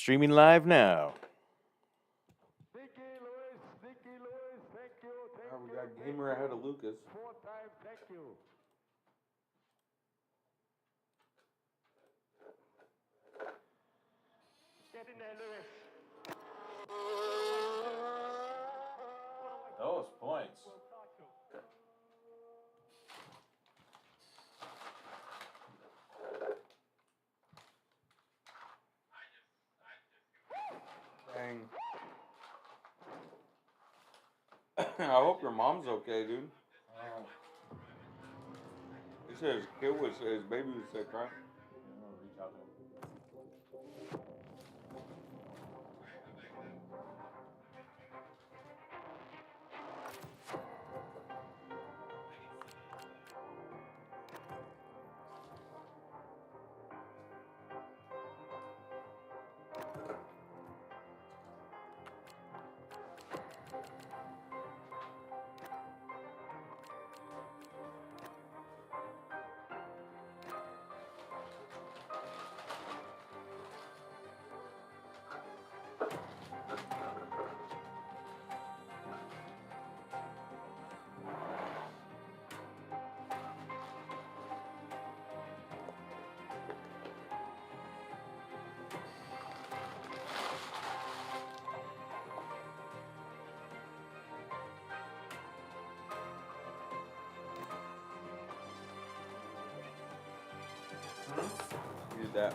Streaming live now. Thank you. We got Gamer ahead of Lucas. 4 times, thank you. Get in there, Lewis. Those points. Dang. I hope your mom's okay, dude. He said his baby was sick, right? You did that.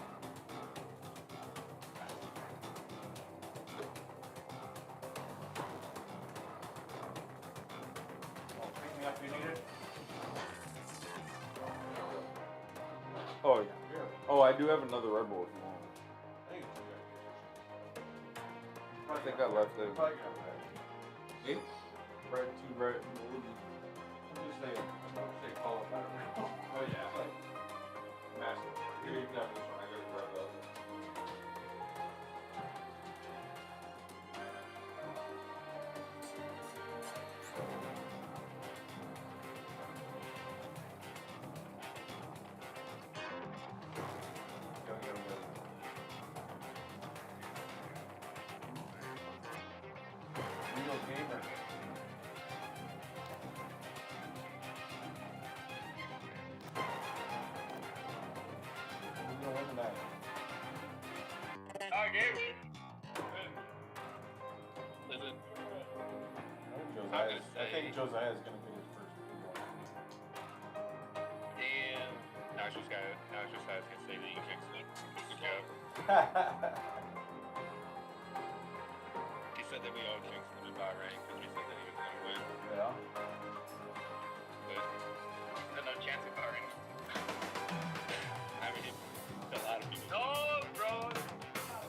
Pick me up if you need it. Oh yeah. Oh, I do have another Red Bull if you want. I think I left it. Probably got bread. Eight? Bread, 2 bread. I'm just saying. Say call it better. Oh yeah. Like massive. Here you can have this one. I got to grab the other. Real gamer. Who's gonna win tonight? Listen, I think Josiah's gonna pick his first one. and now it's just gonna say that you fixed it. Good job. He said that we all jinxed him in Bahrain because we said that he was gonna win, Yeah. but there's no chance of Bahrain. I mean, a lot of people. No, bro.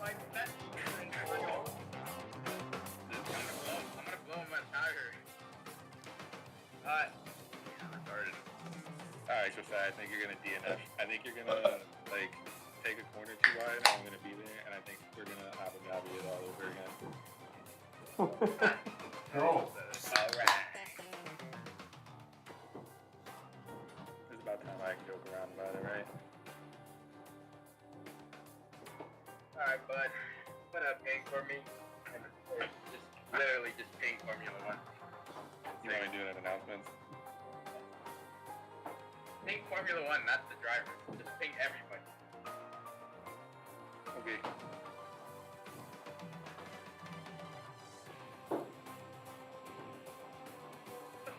Like that. I'm gonna blow my tire. Retarded. Alright, so I think you're gonna DNF. I think you're gonna like take a corner too wide. I'm gonna be there, and I think we're gonna Abu Dhabi it all over again. Bro. Alright. It's about time I can joke around about it, right? Alright, bud. What up, paying for me? Just literally just paying Formula 1. You want me to do an announcement? Ping Formula 1, not the drivers. Just ping everybody. Okay.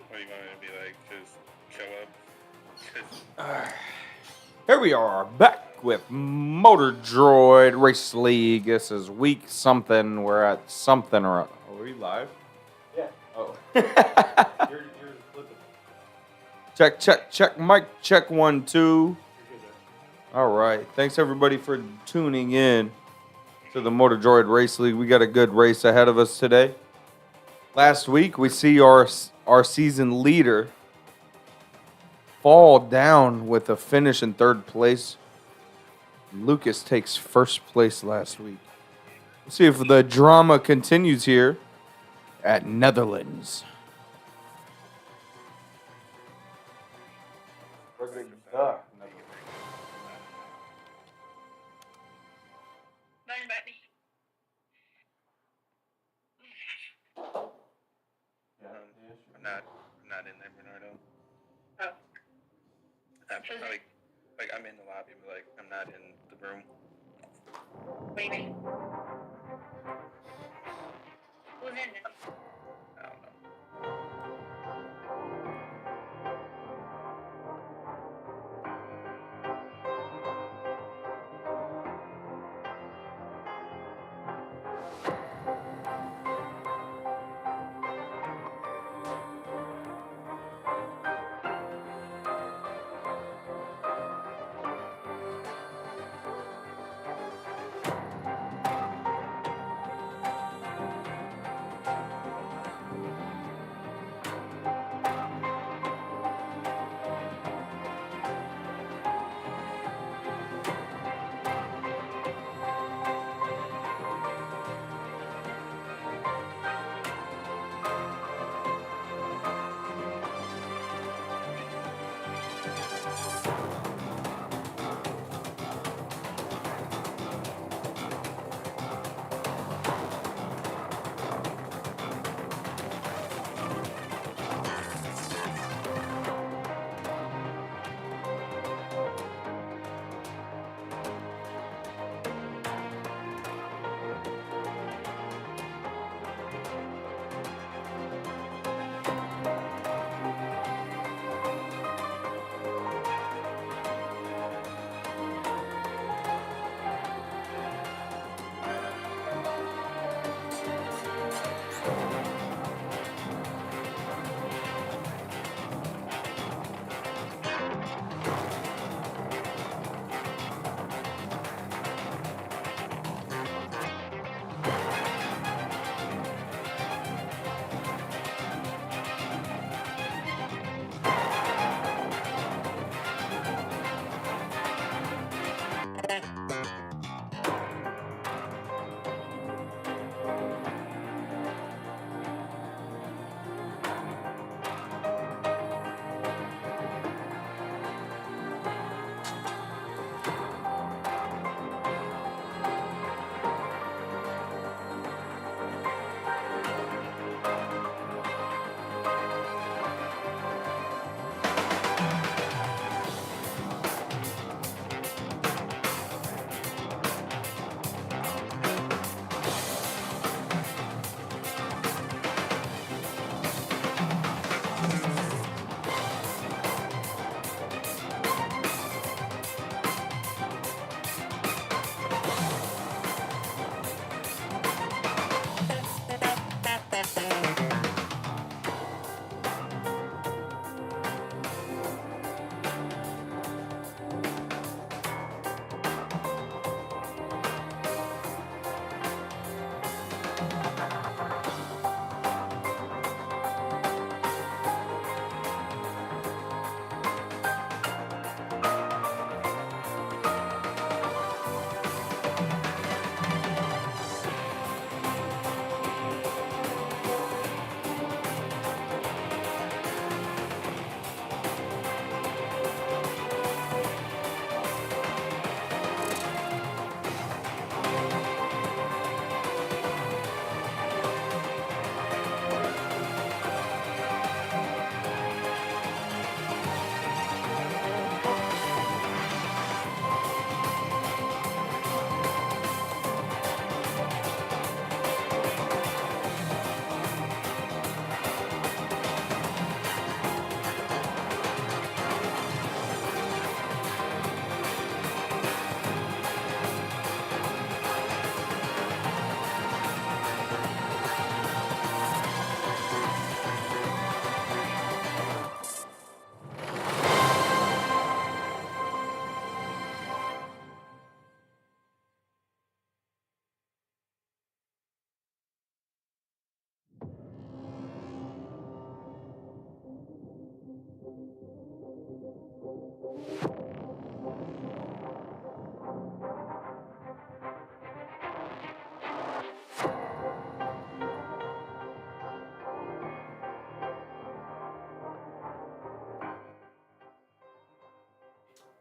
What do you want me to be like? Just show up? Here we are, back with Motor Droid Race League. This is week something. We're at something or other. Are we live? Yeah. Oh. You're flipping. Check. Mic check 1 2. You're good there. All right. Thanks everybody for tuning in to the Motor Droid Race League. We got a good race ahead of us today. Last week we see our season leader fall down with a finish in 3rd place. Lucas takes 1st place last week. Let's see if the drama continues here at Netherlands. Like, I'm in the lobby, but, like, I'm not in the room. What do you mean? Who's in it? I don't know.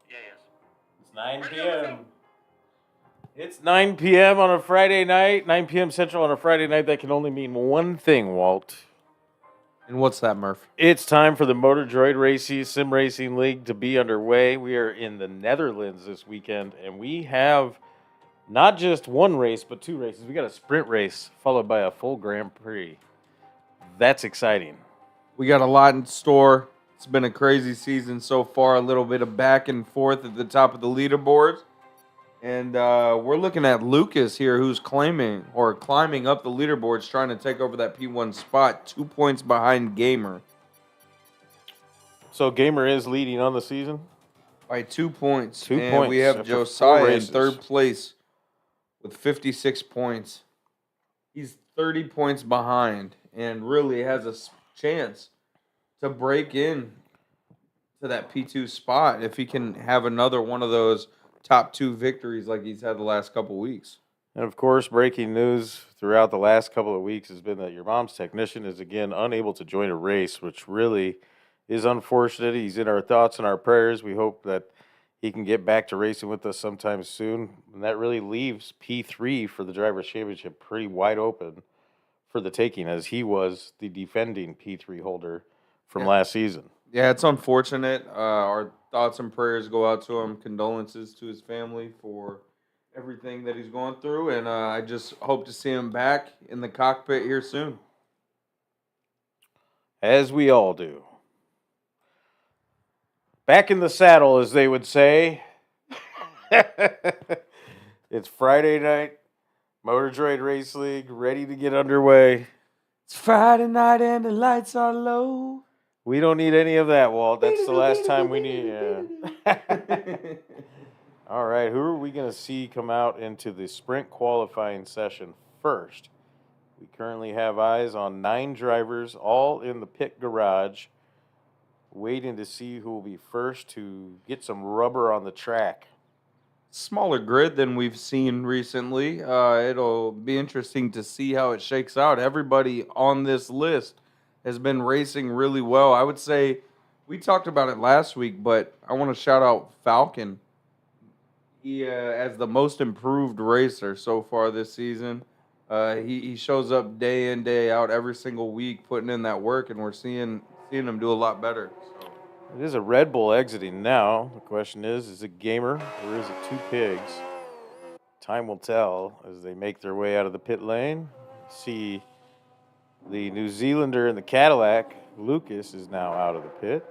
Yeah, yes. It's 9 Where'd you go, p.m. It's 9 p.m. on a Friday night, 9 p.m. Central on a Friday night. That can only mean one thing, Walt. And what's that, Murph? It's time for the Motor Droid Racing Sim Racing League to be underway. We are in the Netherlands this weekend, and we have not just one race, but two races. We got a sprint race followed by a full Grand Prix. That's exciting. We got a lot in store. It's been a crazy season so far. A little bit of back and forth at the top of the leaderboard. And we're looking at Lucas here, who's climbing up the leaderboards, trying to take over that P1 spot, 2 points behind Gamer So Gamer is leading on the season. by 2 points. 2 and points we have after 4 Josiah in races. third place with 56 points. He's 30 points behind and really has a chance to break in to that P2 spot if he can have another one of those top 2 victories like he's had the last couple weeks. And of course, breaking news throughout the last couple of weeks has been that your mom's technician is again unable to join a race, which really is unfortunate. He's in our thoughts and our prayers. We hope that he can get back to racing with us sometime soon. And that really leaves P3 for the Drivers' Championship pretty wide open for the taking, as he was the defending P3 holder from last season. Yeah, it's unfortunate. Our thoughts and prayers go out to him. Condolences to his family for everything that he's going through. And I just hope to see him back in the cockpit here soon. As we all do. Back in the saddle, as they would say. It's Friday night. Motor Droid Race League ready to get underway. It's Friday night and the lights are low. We don't need any of that, Walt. That's the last time we need. Yeah. All right, who are we going to see come out into the sprint qualifying session first? We currently have eyes on 9 drivers, all in the pit garage, waiting to see who will be first to get some rubber on the track. Smaller grid than we've seen recently. It'll be interesting to see how it shakes out. Everybody on this list has been racing really well. I would say we talked about it last week, but I want to shout out Falcon. He as the most improved racer so far this season. He shows up day in, day out, every single week, putting in that work, and we're seeing him do a lot better. So. It is a Red Bull exiting now. The question is it Gamer or is it 2 Pigs? Time will tell as they make their way out of the pit lane. See the New Zealander in the Cadillac, Lucas, is now out of the pit,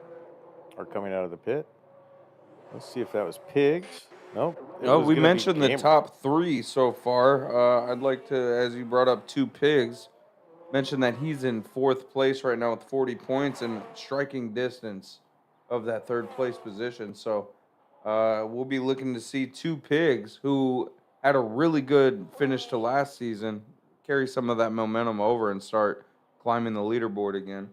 or coming out of the pit. Let's see if that was Pigs. Nope. No, we mentioned the top 3 so far. I'd like to, as you brought up 2 Pigs, mention that he's in 4th place right now with 40 points and striking distance of that 3rd place position. So we'll be looking to see 2 Pigs who had a really good finish to last season carry some of that momentum over and start climbing the leaderboard again.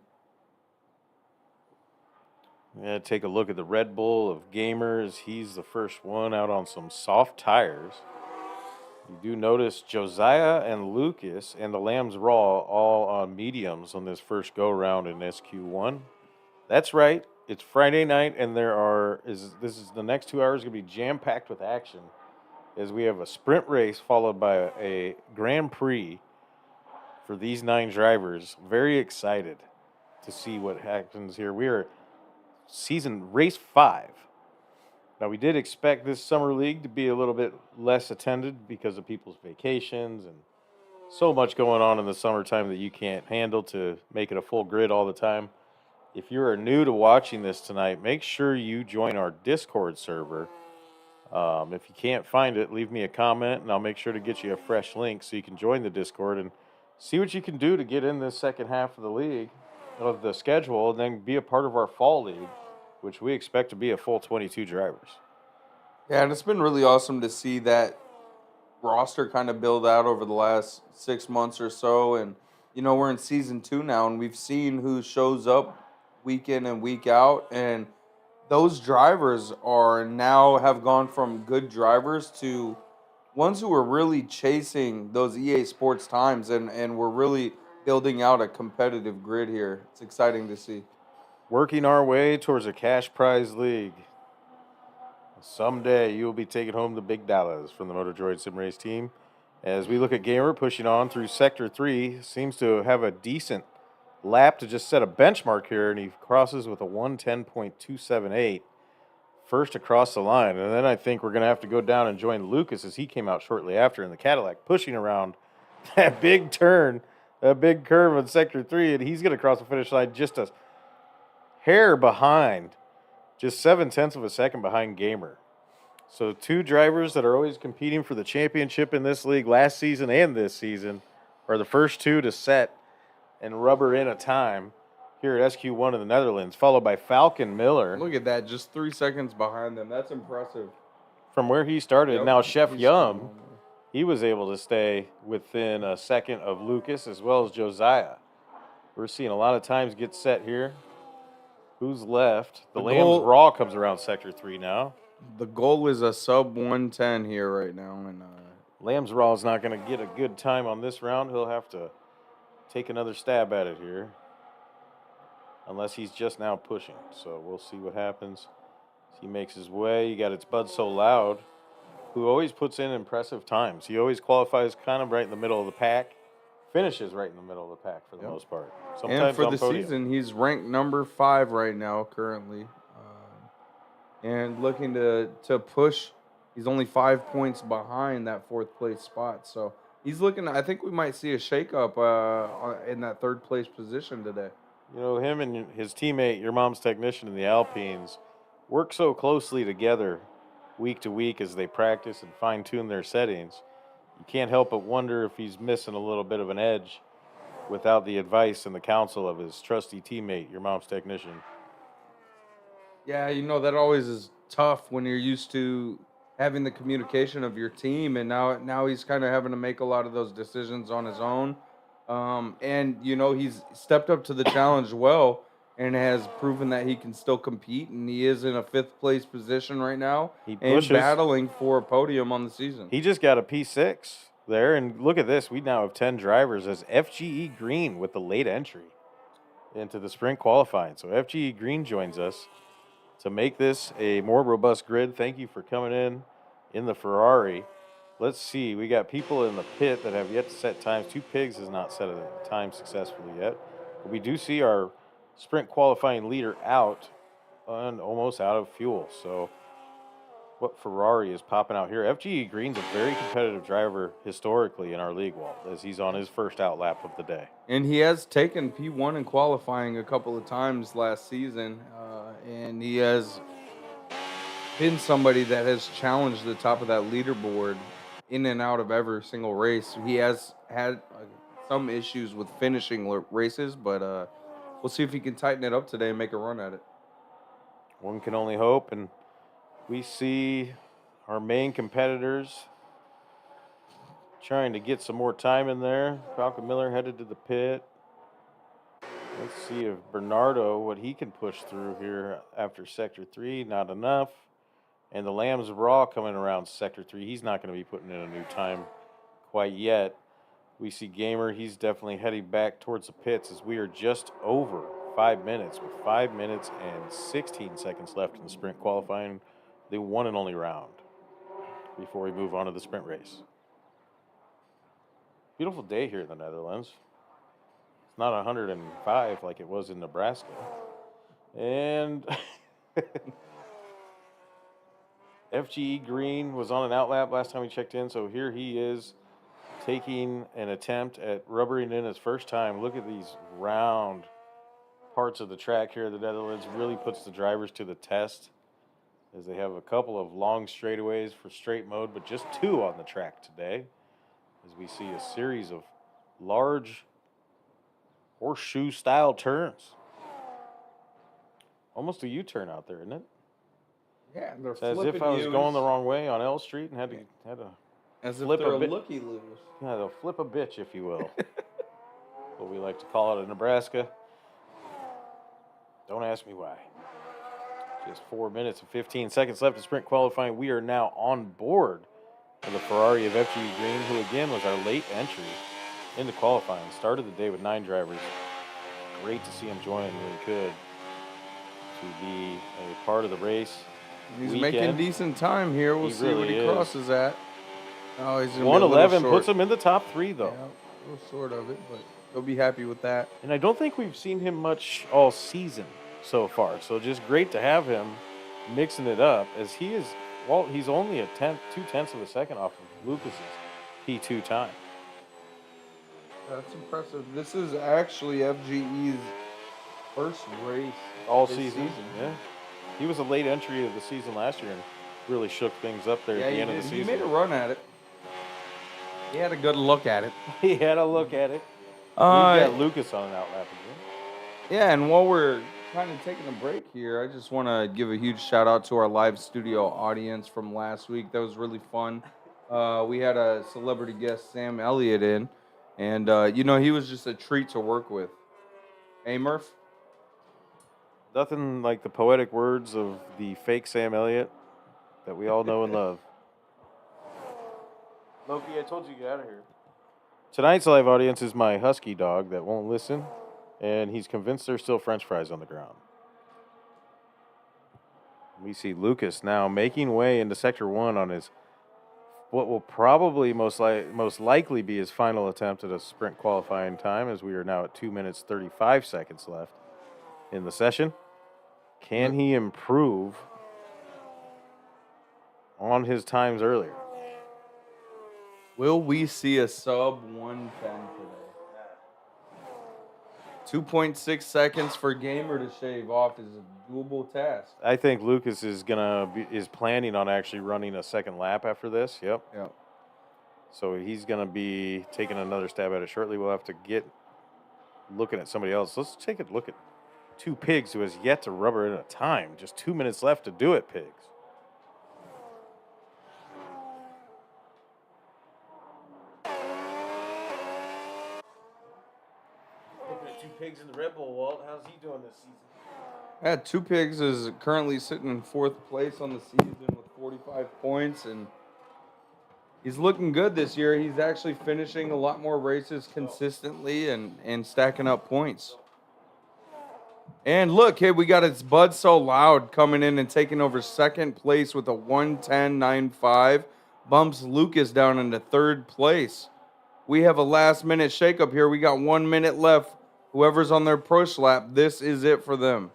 Yeah, take a look at the Red Bull of Gamers. He's the first one out on some soft tires. You do notice Josiah and Lucas and the Lambs Raw all on mediums on this first go-round in SQ1. That's right. It's Friday night, and this is the next 2 hours going to be jam-packed with action as we have a sprint race followed by a Grand Prix for these 9 drivers. Very excited to see what happens here. We are season race 5. Now, we did expect this summer league to be a little bit less attended because of people's vacations and so much going on in the summertime that you can't handle to make it a full grid all the time. If you are new to watching this tonight, make sure you join our Discord server. If you can't find it, leave me a comment, and I'll make sure to get you a fresh link so you can join the Discord and see what you can do to get in this second half of the league, of the schedule, and then be a part of our fall league, which we expect to be a full 22 drivers. Yeah, and it's been really awesome to see that roster kind of build out over the last 6 months or so. And, we're in season 2 now, and we've seen who shows up week in and week out. And those drivers have gone from good drivers to ones who are really chasing those EA Sports times, and we're really building out a competitive grid here. It's exciting to see. Working our way towards a cash prize league. Someday you will be taking home the big dollars from the Motor Droid Sim Race team. As we look at Gamer pushing on through Sector 3, seems to have a decent lap to just set a benchmark here, and he crosses with a 1:10.278. First across the line, and then I think we're going to have to go down and join Lucas as he came out shortly after in the Cadillac, pushing around that big turn, that big curve on Sector 3, and he's going to cross the finish line just a hair behind, just 0.7 of a second behind Gamer. So two drivers that are always competing for the championship in this league last season and this season are the first two to set and rubber in a time here at SQ1 in the Netherlands, followed by Falcon Miller. Look at that, just 3 seconds behind them. That's impressive. From where he started. Yep, Now Chef he's Yum, still on he was able to stay within a second of Lucas as well as Josiah. We're seeing a lot of times get set here. Who's left? The Lambs goal- Raw comes around Sector 3 now. The goal is a sub 110 here right now, and Lambs Raw is not going to get a good time on this round. He'll have to take another stab at it here. Unless he's just now pushing. So we'll see what happens. As he makes his way. You got It's Bud So Loud, who always puts in impressive times. He always qualifies kind of right in the middle of the pack. Finishes right in the middle of the pack for the most part. Sometimes and for on the podium. season, he's ranked number 5 right now currently, and looking to push. He's only 5 points behind that 4th place spot, so he's looking. I think we might see a shakeup in that 3rd place position today. You know, him and his teammate, your mom's technician in the Alpines, work so closely together week to week as they practice and fine-tune their settings. You can't help but wonder if he's missing a little bit of an edge without the advice and the counsel of his trusty teammate, your mom's technician. Yeah, you know, that always is tough when you're used to having the communication of your team, and now he's kind of having to make a lot of those decisions on his own. And, you know, he's stepped up to the challenge well and has proven that he can still compete, and he is in a 5th place position right now He and pushes. battling for a podium on the season. He just got a P6 there, and look at this. We now have 10 drivers as FGE Green with the late entry into the sprint qualifying. So FGE Green joins us to make this a more robust grid. Thank you for coming in the Ferrari. Let's see. We got people in the pit that have yet to set times. Two Pigs has not set a time successfully yet. But we do see our sprint qualifying leader out and almost out of fuel. So what Ferrari is popping out here. FGE Green's a very competitive driver historically in our league, Walt, as he's on his first out lap of the day. And he has taken P1 in qualifying a couple of times last season, and he has been somebody that has challenged the top of that leaderboard in and out of every single race. He has had some issues with finishing races, but we'll see if he can tighten it up today and make a run at it. One can only hope, and we see our main competitors trying to get some more time in there. Falcon Miller headed to the pit. Let's see if Bernardo, what he can push through here after Sector 3. Not enough. And the Lambs Raw coming around Sector 3. He's not going to be putting in a new time quite yet. We see Gamer. He's definitely heading back towards the pits as we are just over 5 minutes with 5 minutes and 16 seconds left in the sprint qualifying, the one and only round before we move on to the sprint race. Beautiful day here in the Netherlands. It's not 105 like it was in Nebraska. And FGE Green was on an outlap last time we checked in, so here he is taking an attempt at rubbering in his first time. Look at these round parts of the track here. The Netherlands really puts the drivers to the test as they have a couple of long straightaways for straight mode, but just 2 on the track today as we see a series of large horseshoe-style turns. Almost a U-turn out there, isn't it? Yeah, they're It's as if I was going the wrong way on L Street and had to as if flip they're a a bit. looky-loos. Yeah, they'll flip a bitch, if you will. What we like to call it in Nebraska. Don't ask me why. Just 4 minutes and 15 seconds left in sprint qualifying. We are now on board of the Ferrari of FG Green, who again was our late entry into qualifying. Started the day with 9 drivers. Great to see him join when he could to be a part of the race. He's weekend. making decent time here. We'll He see what really he is. crosses at. Oh, he's gonna be a 111 little puts short. him in the top 3, though. Yeah, a little short of it, but He'll be happy with that. And I don't think we've seen him much all season so far. So just great to have him mixing it up as he is. Well, he's only a 2/10 of a second off of Lucas's P2 time. That's impressive. This is actually FGE's first race All this season. Yeah. He was a late entry of the season last year and really shook things up there Yeah, at the he end of the did. season. He made a run at it. He had a good look at it. He had a look at it. We've got Lucas on an outlap again. Yeah, and while we're kind of taking a break here, I just want to give a huge shout out to our live studio audience from last week. That was really fun. We had a celebrity guest, Sam Elliott, in, and he was just a treat to work with. Hey, Murph? Nothing like the poetic words of the fake Sam Elliott that we all know and love. Loki, I told you to get out of here. Tonight's live audience is my husky dog that won't listen, and he's convinced there's still French fries on the ground. We see Lucas now making way into Sector 1 on his what will probably most likely be his final attempt at a sprint qualifying time, as we are now at 2 minutes 35 seconds left in the session. Can he improve on his times earlier? Will we see a sub 110 today? 2.6 seconds for Gamer to shave off is a doable task. I think Lucas is planning on actually running a second lap after this. Yep. So he's gonna be taking another stab at it shortly. We'll have to get looking at somebody else. Let's take a look at Two Pigs, who has yet to rubber in a time. Just 2 minutes left to do it, Pigs. Looking at Two Pigs in the Red Bull, Walt. How's he doing this season? Yeah, Two Pigs is currently sitting in 4th place on the season with 45 points, and he's looking good this year. He's actually finishing a lot more races consistently and stacking up points. And look, hey, we got It's Bud So Loud coming in and taking over 2nd place with a 1:10.95. Bumps Lucas down into 3rd place. We have a last-minute shakeup here. We got 1 minute left. Whoever's on their pro lap, this is it for them.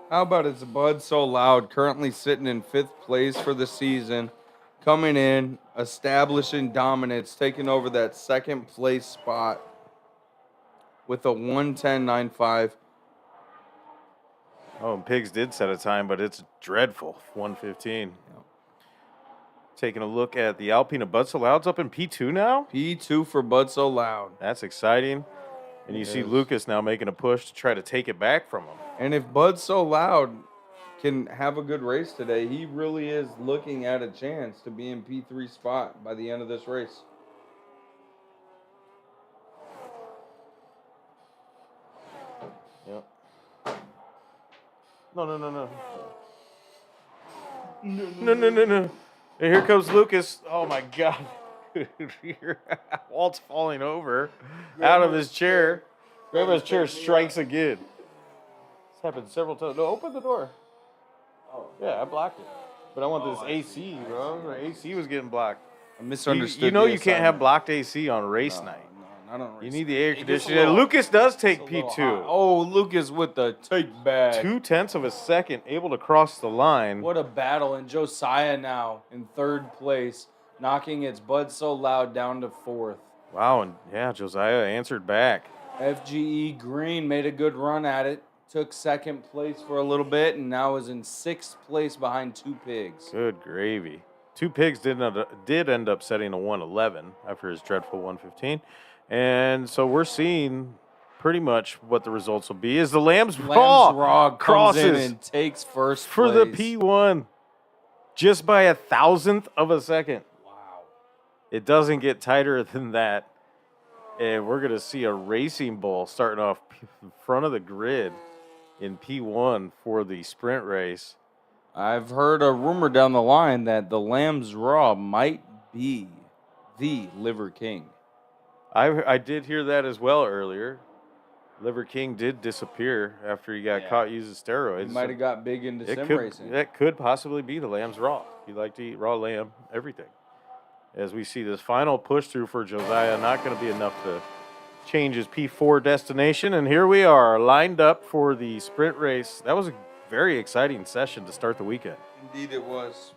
How about It's Bud So Loud, currently sitting in 5th place for the season, coming in, establishing dominance, taking over that 2nd place spot with a 1:10.95. Oh, and Pigs did set a time, but it's dreadful. 1:15. Yep. Taking a look at the Alpine of Bud So Loud's up in P2 now. P2 for Bud So Loud. That's exciting. And you see Lucas now making a push to try to take it back from him. And if Bud So Loud can have a good race today, he really is looking at a chance to be in P3 spot by the end of this race. Yep. No. No. And here comes Lucas. Oh, my God. Walt's falling over out of his chair. Grandma's chair strikes again. This happened several times. No, open the door. Oh. Yeah, I blocked it. But I want this AC, bro. The AC was getting blocked. I misunderstood. You know you can't have blocked AC on race night. No, not on race You need the air night. It gets a conditioner. little- Lucas does take it's a little P2. hot. Oh, Lucas with the take back. 2/10 of a second, able to cross the line. What a battle. And Josiah now in 3rd place, knocking It's Bud So Loud down to 4th. Wow, and yeah, Josiah answered back. FGE Green made a good run at it. Took 2nd place for a little bit and now is in 6th place behind Two Pigs. Good gravy. Two Pigs did end up setting a 1:11 after his dreadful 1:15. And so we're seeing pretty much what the results will be is the Lamb's Raw comes in crosses and takes 1st for place. the P1 just by 1,000th of a second. Wow. It doesn't get tighter than that. And we're going to see a racing bull starting off in front of the grid in P1 for the sprint race. I've heard a rumor down the line that the Lamb's Raw might be the Liver King. I did hear that as well earlier. Liver King did disappear after he got Yeah. caught using steroids. He might have got big into sim racing. That could possibly be the lamb's raw. He liked to eat raw lamb, everything. As we see this final push through for Josiah, not going to be enough to change his P4 destination. And here we are, lined up for the sprint race. That was a very exciting session to start the weekend. Indeed, it was.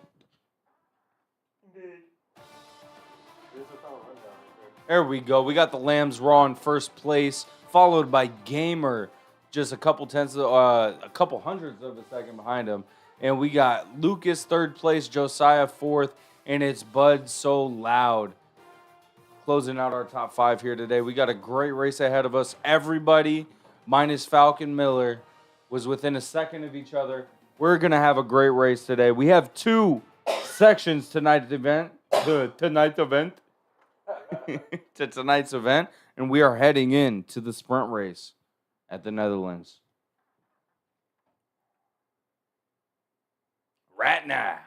There we go. We got the Lambs Raw in first place, followed by Gamer, just a couple hundredths of a second behind him. And we got Lucas third place, Josiah fourth, and it's Bud So Loud closing out our top 5 here today. We got a great race ahead of us. Everybody, minus Falcon Miller, was within a second of each other. We're going to have a great race today. We have 2 sections tonight's event. To tonight's event, and we are heading in to the sprint race at the Netherlands right now.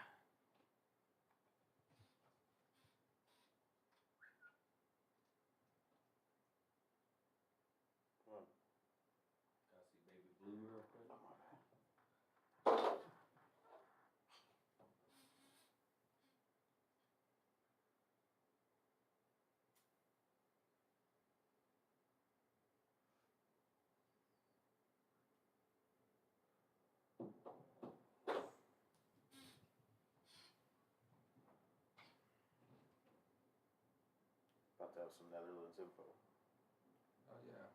About to have some Netherlands info. Oh, yeah.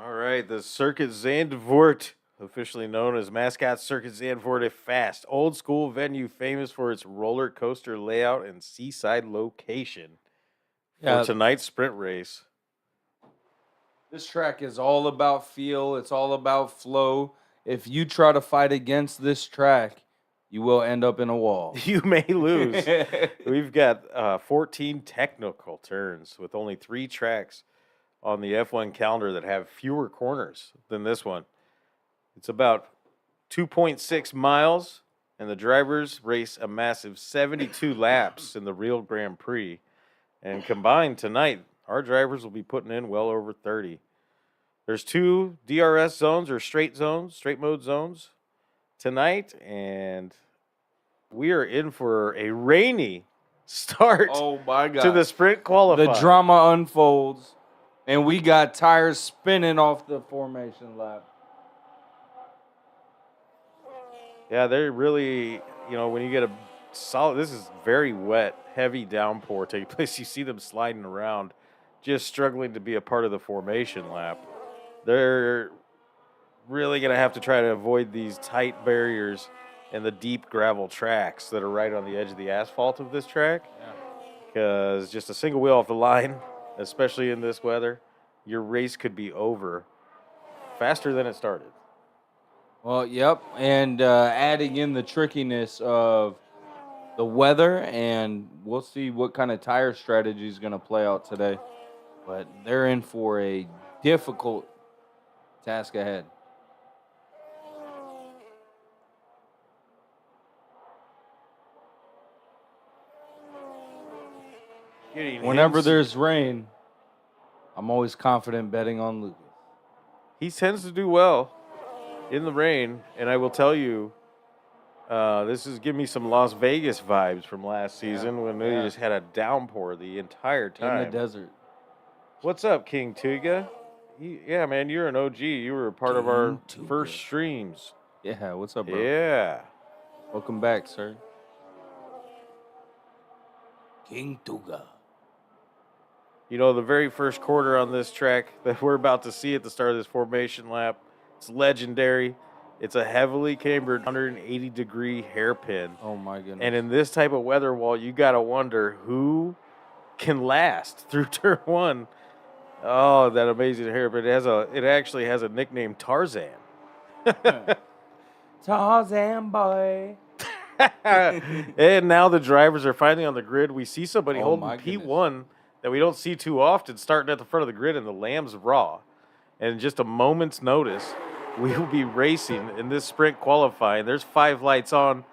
All right, the Circuit Zandvoort, officially known as Mascot Circuit Zandvoort, a fast, old-school venue famous for its roller coaster layout and seaside location. For tonight's sprint race. This track is all about feel. It's all about flow. If you try to fight against this track, you will end up in a wall. You may lose. We've got 14 technical turns with only 3 tracks on the F1 calendar that have fewer corners than this one. It's about 2.6 miles, and the drivers race a massive 72 laps in the real Grand Prix. And combined tonight, our drivers will be putting in well over 30. There's 2 DRS zones or straight mode zones tonight, and we are in for a rainy start Oh, my God. to the sprint qualifying. The drama unfolds, and we got tires spinning off the formation lap. Yeah, they're really, when you get a solid, this is very wet, heavy downpour taking place. You see them sliding around, just struggling to be a part of the formation lap. They're really going to have to try to avoid these tight barriers and the deep gravel tracks that are right on the edge of the asphalt of this track. Because just a single wheel off the line, especially in this weather, your race could be over faster than it started. Well, yep, and adding in the trickiness of the weather, and we'll see what kind of tire strategy is going to play out today. But they're in for a difficult task ahead. Whenever there's rain, I'm always confident betting on Lucas. He tends to do well in the rain, and I will tell you, this is giving me some Las Vegas vibes from last season when they just had a downpour the entire time. In the desert. What's up, King Tuga? Yeah, man, you're an OG. You were a part of our King Tuga. first streams. Yeah, what's up, bro? Yeah. Welcome back, sir. King Tuga. The very first quarter on this track that we're about to see at the start of this formation lap, it's legendary. It's a heavily cambered 180-degree hairpin. Oh, my goodness. And in this type of weather wall, you got to wonder who can last through turn 1. Oh, that amazing hairpin. It actually has a nickname, Tarzan. Tarzan boy. And now the drivers are finally on the grid. We see somebody Oh, holding my P1 that we don't see too often starting at the front of the grid, and the Lamb's Raw. And in just a moment's notice, we will be racing in this sprint qualifying. There's 5 lights on.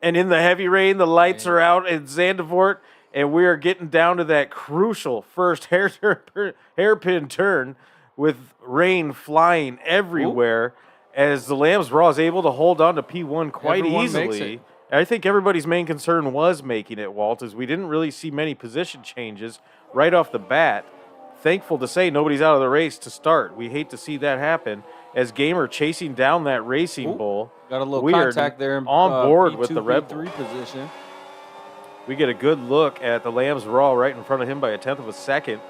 And in the heavy rain, the lights are out, and Zandvoort And we are getting down to that crucial first hairpin turn with rain flying everywhere as the Lambs Raw is able to hold on to P1 quite Everyone makes easily. it. I think everybody's main concern was making it, Walt, as we didn't really see many position changes right off the bat. Thankful to say nobody's out of the race to start. We hate to see that happen as Gamer chasing down that Racing Bull. Got a little We are contact there. on board P2, with the Red Bull. P3 position. We get a good look at the Lambs Raw right in front of him by a tenth of a second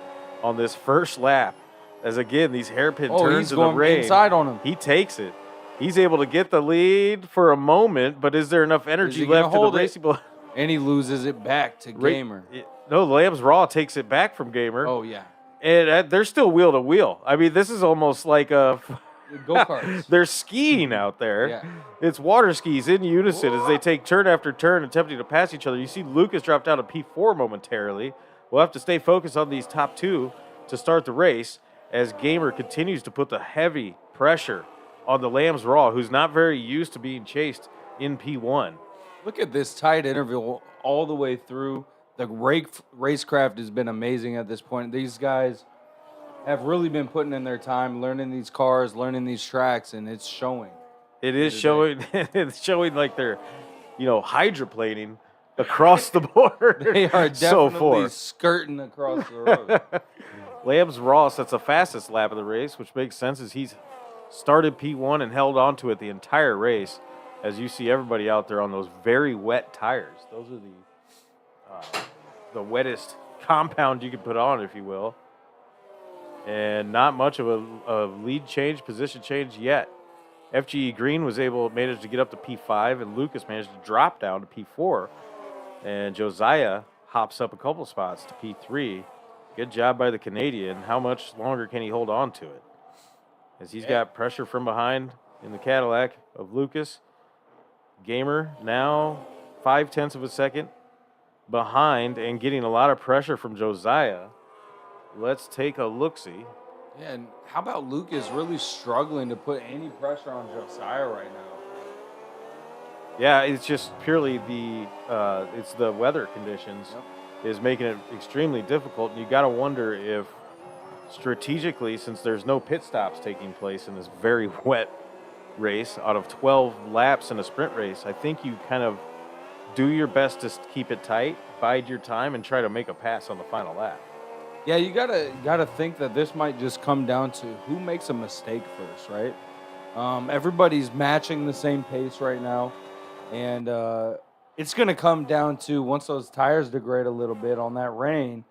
on this first lap. As again, these hairpin turns he's in the going rain. inside on him. He takes it. He's able to get the lead for a moment, but is there enough energy he gonna left to the hold it? Racing Bull? And he loses it back to Gamer. No, the Lambs Raw takes it back from Gamer. Oh, yeah. And they're still wheel to wheel. I mean, this is almost like a Go-karts. they're skiing out there. Yeah. It's water skis in unison as they take turn after turn, attempting to pass each other. You see Lucas drop down to P4 momentarily. We'll have to stay focused on these top two to start the race as Gamer continues to put the heavy pressure on the Lambs Raw, who's not very used to being chased in P1. Look at this tight interval all the way through. The racecraft has been amazing at this point. These guys have really been putting in their time, learning these cars, learning these tracks, and it's showing. It is showing. It's showing like they're, hydroplaning across the board. They are so definitely far. skirting across the road. Lambs Raw sets the fastest lap of the race, which makes sense as he's started P1 and held on to it the entire race. As you see everybody out there on those very wet tires. Those are the wettest compound you could put on, if you will. And not much of a lead change, position change yet. FGE Green managed to get up to P5, and Lucas managed to drop down to P4. And Josiah hops up a couple spots to P3. Good job by the Canadian. How much longer can he hold on to it? As he's got pressure from behind in the Cadillac of Lucas. Gamer now 0.5 of a second behind and getting a lot of pressure from Josiah. Let's take a look-see. Yeah, and how about Lucas really struggling to put any pressure on Josiah right now? Yeah, it's just purely it's the weather conditions is making it extremely difficult. And you got to wonder if strategically, since there's no pit stops taking place in this very wet race, out of 12 laps in a sprint race, I think you kind of do your best to keep it tight, bide your time, and try to make a pass on the final lap. Yeah, you gotta think that this might just come down to who makes a mistake first, right? Everybody's matching the same pace right now, and it's gonna come down to once those tires degrade a little bit on that rain,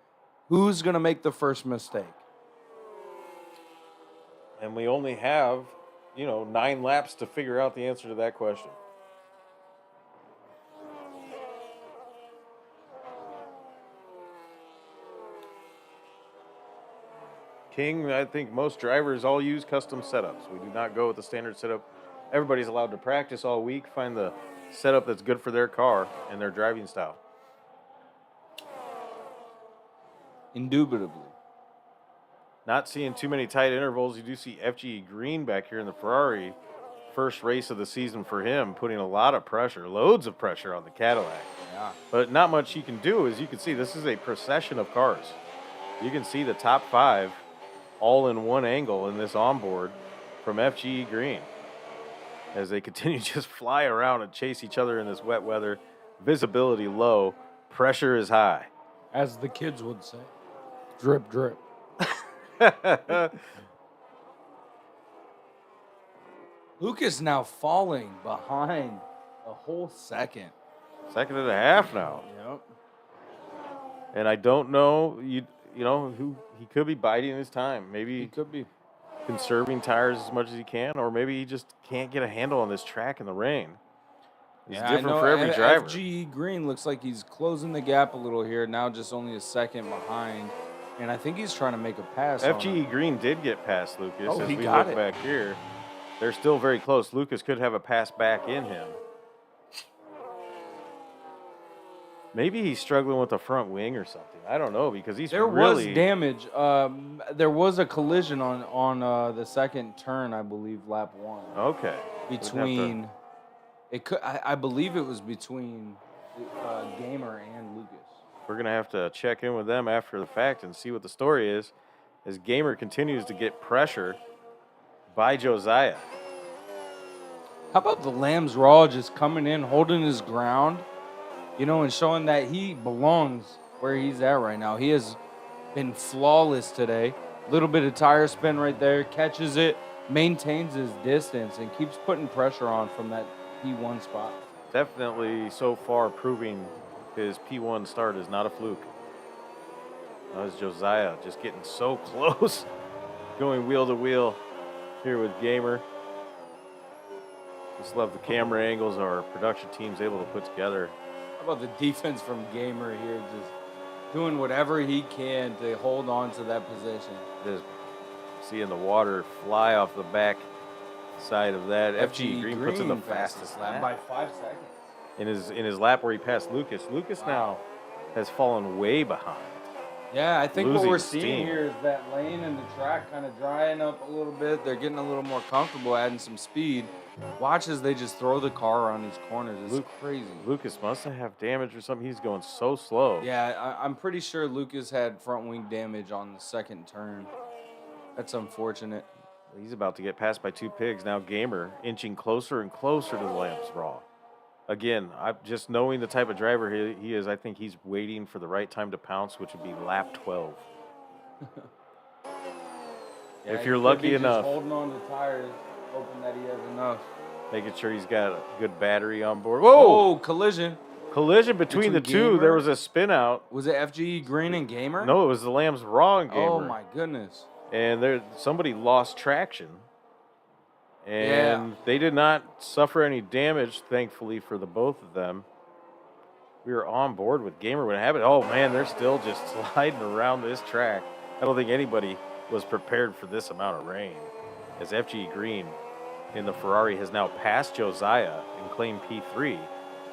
who's gonna make the first mistake? And we only have 9 laps to figure out the answer to that question. King, I think most drivers all use custom setups. We do not go with the standard setup. Everybody's allowed to practice all week, find the setup that's good for their car and their driving style. Indubitably. Not seeing too many tight intervals. You do see FGE Green back here in the Ferrari. First race of the season for him, putting a lot of pressure, loads of pressure on the Cadillac. Yeah. But not much he can do. As you can see, this is a procession of cars. You can see the top 5 all in one angle in this onboard from FGE Green as they continue to just fly around and chase each other in this wet weather. Visibility low, pressure is high. As the kids would say, drip, drip. Lucas now falling behind a whole second. Second and a half now. Yep. And I don't know, who he could be biding his time. Maybe He could be. conserving tires as much as he can, or maybe he just can't get a handle on this track in the rain. It's different for every driver. FGE Green looks like he's closing the gap a little here. Now just only a second behind. And I think he's trying to make a pass. on him. FGE Green did get past Lucas. Oh, as he we got look it. back here, they're still very close. Lucas could have a pass back in him. Maybe he's struggling with the front wing or something. I don't know because he's There really was damage. There was a collision on the second turn, I believe, lap 1. okay. Between it could, I believe it was between Gamer and Lucas. We're going to have to check in with them after the fact and see what the story is as Gamer continues to get pressure by Josiah. How about the Lambs Raw just coming in, holding his ground, you know, and showing that he belongs where he's at right now. He has been flawless today. Little bit of tire spin right there, catches it, maintains his distance, and keeps putting pressure on from that P1 spot. Definitely so far proving his P1 start is not a fluke. That was Josiah just getting so close, going wheel to wheel here with Gamer. Just love the camera angles our production team's able to put together. How about the defense from Gamer here, just doing whatever he can to hold on to that position. Just seeing the water fly off the back side of that. FG Green puts in the fastest lap by 5 seconds. in his lap where he passed Lucas. Lucas now has fallen way behind. Yeah, I think what Losing we're seeing steam. here is that lane and the track kind of drying up a little bit. They're getting a little more comfortable, adding some speed. Watch as they just throw the car around these corners. It's crazy. Lucas must have damage or something. He's going so slow. Yeah, I'm pretty sure Lucas had front wing damage on the second turn. That's unfortunate. He's about to get passed by two pigs. Now Gamer inching closer and closer to the Lambs Raw. Again, just knowing the type of driver he is, I think he's waiting for the right time to pounce, which would be lap 12. Yeah, If he you're could lucky be just enough. holding on to tires, hoping that he has enough. Making sure he's got a good battery on board. Whoa! Oh, collision. Collision between the two. Gamer? There was a spin out. Was it FGE Green and Gamer? No, it was the Lambs Raw and Gamer. Oh my goodness. And somebody lost traction. And they did not suffer any damage, thankfully, for the both of them. We were on board with Gamer when it happened. Oh, man, they're still just sliding around this track. I don't think anybody was prepared for this amount of rain. As FG Green in the Ferrari has now passed Josiah and claimed P3,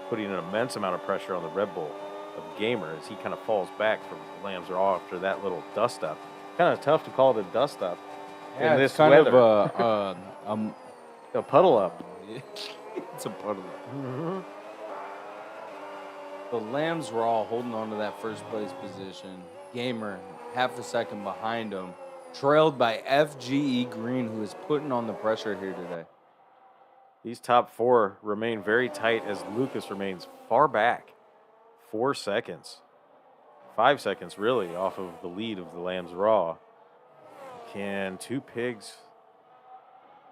putting an immense amount of pressure on the Red Bull of Gamer as he kind of falls back from Lambs Raw after that little dust-up. Kind of tough to call it a dust-up in this it's kind weather. of A puddle up. it's a puddle. The Lambs Raw holding on to that first place position. Gamer half a second behind him, trailed by FGE Green, who is putting on the pressure here today. These top four remain very tight as Lucas remains far back. 4 seconds. 5 seconds, really, off of the lead of the Lambs Raw. Can two pigs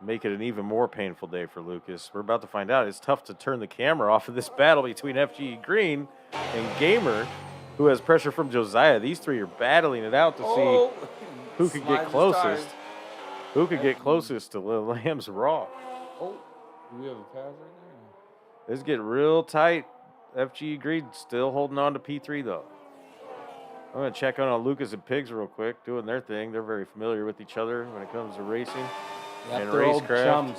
make it an even more painful day for Lucas? We're about to find out. It's tough to turn the camera off of this battle between FG Green and Gamer, who has pressure from Josiah. These three are battling it out to see who could get closest. Who could get closest to the Lambs Raw? Oh, do we have a pass right there? This get real tight. FG Green still holding on to P3 though. I'm going to check on Lucas and Pigs real quick, doing their thing. They're very familiar with each other when it comes to racing. Yep, and they're old racecraft. chums.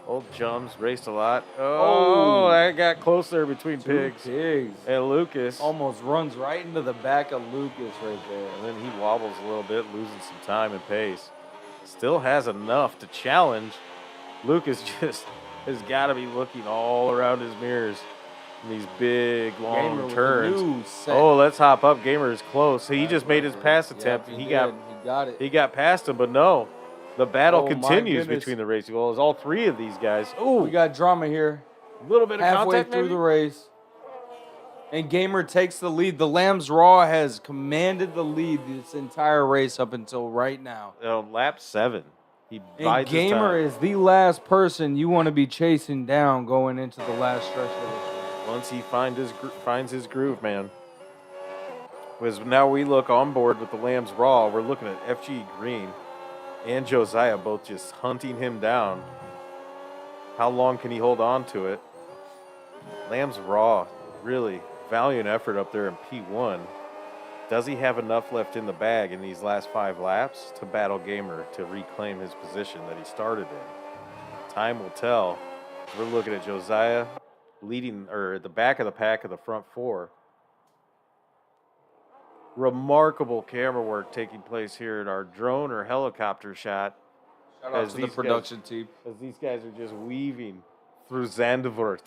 Old chums, raced a lot. Oh, that got close there between Pigs Pigs. and Lucas. Almost runs right into the back of Lucas right there. And then he wobbles a little bit, losing some time and pace. Still has enough to challenge. Lucas just has got to be looking all around his mirrors in these big, long Gamer with turns. a new set. Oh, let's hop up. Gamer is close. He just made his pass Yep, attempt. he He got it. He got past him, but no. The battle Oh, my continues goodness. between the racing walls. All three of these guys. Oh, We got drama here. a little bit of Halfway contact through maybe? the race. And Gamer takes the lead. The Lambs Raw has commanded the lead this entire race up until right now. Lap 7. He And bides his Gamer time. is the last person you want to be chasing down going into the last stretch of this race. Once he finds his groove, man. As now we look on board with the Lambs Raw, we're looking at FG Green and Josiah both just hunting him down. How long can he hold on to it? Lambs Raw, really valiant effort up there in P1. Does he have enough left in the bag in these last 5 laps to battle Gamer to reclaim his position that he started in? Time will tell. We're looking at Josiah leading, or at the back of the pack of the front 4. Remarkable camera work taking place here at our drone or helicopter shot Shout out As to the these production team. as these guys are just weaving through Zandvoort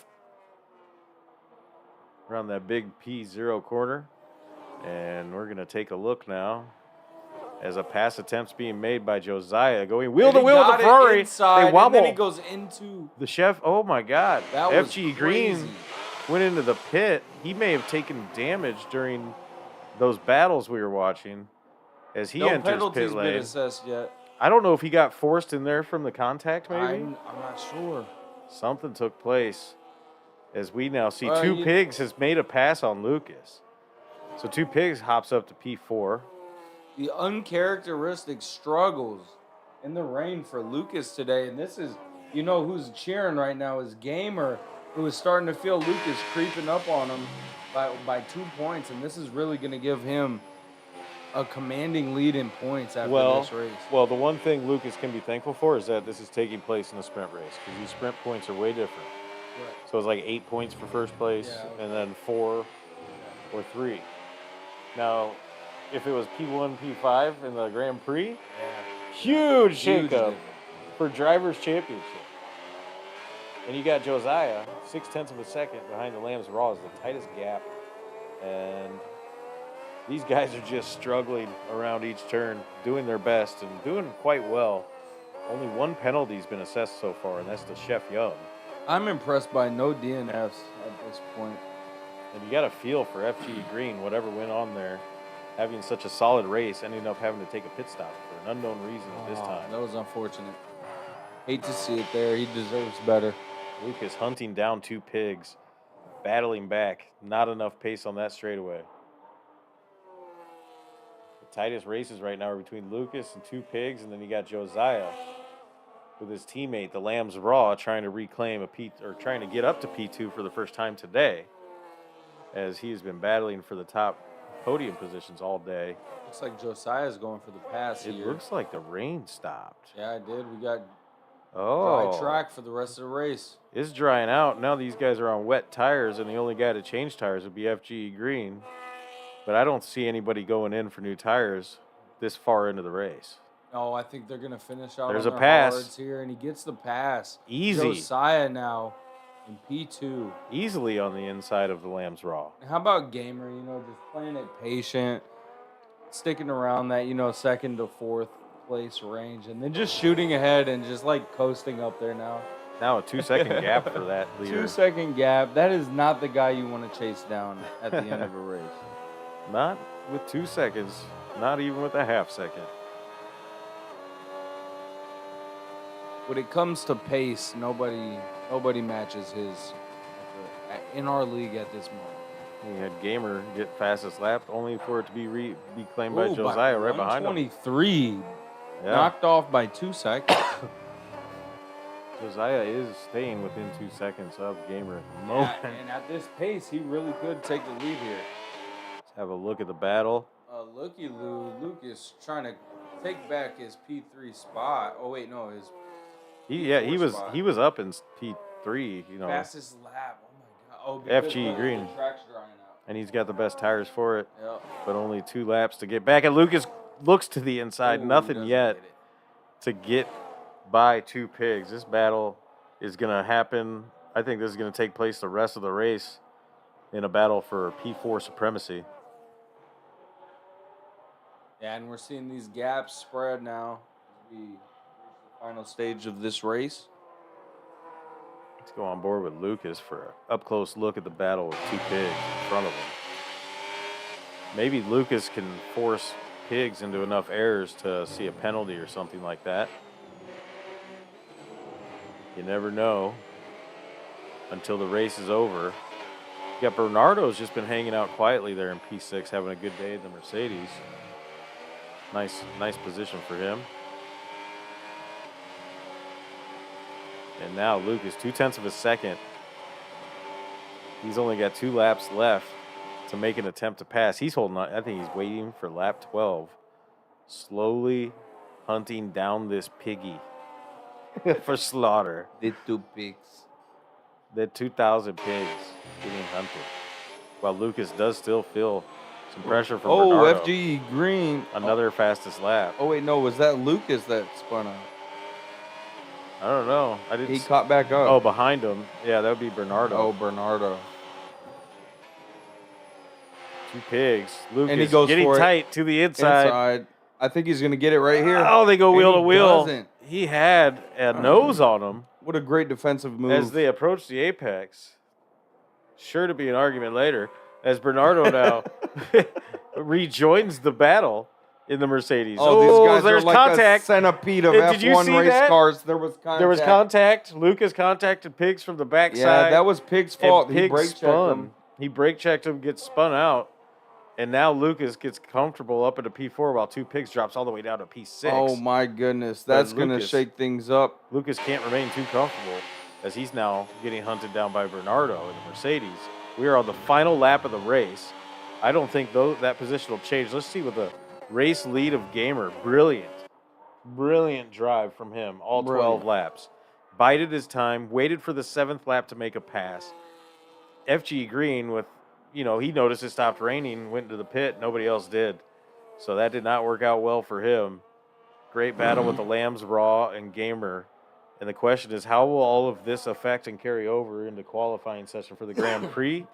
around that big P0 corner. And we're going to take a look now as a pass attempt's being made by Josiah, going wheel to And he wheel with got the it Ferrari. inside, They wobble. And then it goes into. The chef, oh my God. That was FG crazy. Green went into the pit. He may have taken damage during those battles we were watching as he No enters penalties pit been lane. assessed yet. I don't know if he got forced in there from the contact, maybe. I'm not sure. Something took place as we now see Well, Two Pigs has made a pass on Lucas. So Two Pigs hops up to P4. The uncharacteristic struggles in the rain for Lucas today. And this is, you know, who's cheering right now is Gamer, who is starting to feel Lucas creeping up on him by 2 points. And this is really going to give him a commanding lead in points after this race. Well, the one thing Lucas can be thankful for is that this is taking place in a sprint race because these sprint points are way different. Right. So it's like 8 points for first place and then 4 or 3. Now, if it was P1, P5 in the Grand Prix, huge shakeup difference. for Drivers' Championship. And you got Josiah, 0.6 of a second behind the Lambs Raw is the tightest gap. And these guys are just struggling around each turn, doing their best and doing quite well. Only one penalty's been assessed so far, and that's the Chef Young. I'm impressed by no DNFs at this point. And you got a feel for FG Green, whatever went on there, having such a solid race, ending up having to take a pit stop for an unknown reason at this time. That was unfortunate. Hate to see it there. He deserves better. Lucas hunting down Two Pigs, battling back. Not enough pace on that straightaway. The tightest races right now are between Lucas and Two Pigs, and then you got Josiah with his teammate, the Lambs Raw, trying to reclaim trying to get up to P2 for the first time today, as he has been battling for the top podium positions all day. Looks like Josiah's going for the pass It here. looks like the rain stopped. Yeah, it did. We got Oh, dry track for the rest of the race. It's drying out. Now these guys are on wet tires, and the only guy to change tires would be FGE Green. But I don't see anybody going in for new tires this far into the race. No, I think they're going to finish out There's on a their pass. hards here, and he gets the pass. Easy. Josiah now in P2. Easily on the inside of the Lambs Raw. And how about Gamer, just playing it patient, sticking around that, second to fourth place range, and then just shooting ahead and just like coasting up there now. Now a 2-second gap for that leader. 2-second gap. That is not the guy you want to chase down at the end of a race. Not with 2 seconds. Not even with a half second. When it comes to pace, nobody matches his in our league at this moment. He had Gamer get fastest lap, only for it to be claimed by Josiah right behind him. 123, Yeah. knocked off by 2 seconds. Josiah is staying within 2 seconds of Gamer at the moment. Yeah, and at this pace, he really could take the lead here. Let's have a look at the battle. Looky Lucas trying to take back his P3 spot. Oh wait, no, his He was up in P3, fastest lap. Oh my god. Oh, because FG Green. The track's drying out. And he's got the best tires for it. Yep. But only 2 laps to get back. And Lucas looks to the inside. Ooh, Nothing doesn't yet get it. to get by Two Pigs. This battle is going to happen. I think this is going to take place the rest of the race in a battle for P4 supremacy. Yeah, and we're seeing these gaps spread now as we reach the final stage of this race. Let's go on board with Lucas for an up-close look at the battle with Two Pigs in front of him. Maybe Lucas can force Pigs into enough errors to see a penalty or something like that. You never know until the race is over. You got Bernardo's just been hanging out quietly there in P6, having a good day in the Mercedes. Nice position for him. And now Lucas, 0.2 of a second. He's only got 2 laps left to make an attempt to pass. He's holding on. I think he's waiting for lap 12. Slowly hunting down this piggy for slaughter. The 2 pigs. The 2,000 pigs getting hunted. While Lucas does still feel some pressure from Bernardo. FGE Green. Another fastest lap. Oh, wait, no. Was that Lucas that spun out? I don't know. I didn't. He caught back up. Oh, behind him. Yeah, that would be Bernardo. Oh, Bernardo. 2 pigs. Lucas And he goes getting for it. tight to the inside. Inside. I think he's going to get it right here. Oh, they go And wheel he to wheel. doesn't. He had a nose on him What a great defensive move. as they approach the apex. Sure to be an argument later as Bernardo now rejoins the battle in the Mercedes. Oh, these guys are there's like contact. a centipede of Did you F1 see race that? cars. There was contact. There was contact. Lucas contacted Pigs from the backside. Yeah, that was Pig's fault. And He Pig brake checked spun. him. He brake checked him, gets spun out. And now Lucas gets comfortable up into P4 while 2 Pigs drops all the way down to P6. Oh, my goodness. That's going to Lucas- shake things up. Lucas can't remain too comfortable as he's now getting hunted down by Bernardo in the Mercedes. We are on the final lap of the race. I don't think that position will change. Let's see what the race lead of Gamer. Brilliant drive from him, all 12 laps. Bided his time, waited for the 7th lap to make a pass. FG Green with, he noticed it stopped raining, went to the pit. Nobody else did. So that did not work out well for him. Great battle with the Lambs Raw and Gamer. And the question is, how will all of this affect and carry over into qualifying session for the Grand Prix?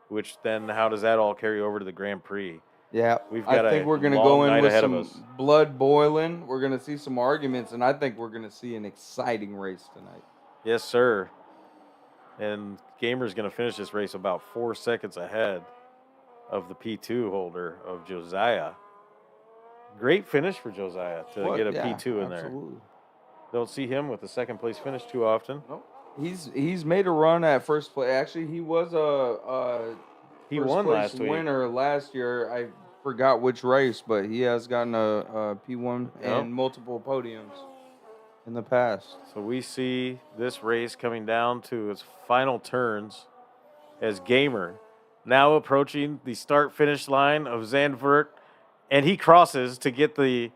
Which then, how does that all carry over to the Grand Prix? Yeah, We've got I think a we're going to long go in night with ahead of some us. blood boiling. We're going to see some arguments, and I think we're going to see an exciting race tonight. Yes, sir. And Gamer's going to finish this race about 4 seconds ahead of the P2 holder of Josiah. Great finish for Josiah to get a P2 in there. Absolutely. Don't see him with a second place finish too often. Nope. He's made a run at first place. Actually, he was a He first won place last week. winner last year. I forgot which race, but he has gotten a P1 and multiple podiums in the past. So we see this race coming down to its final turns as Gamer now approaching the start-finish line of Zandvoort, and he crosses to get the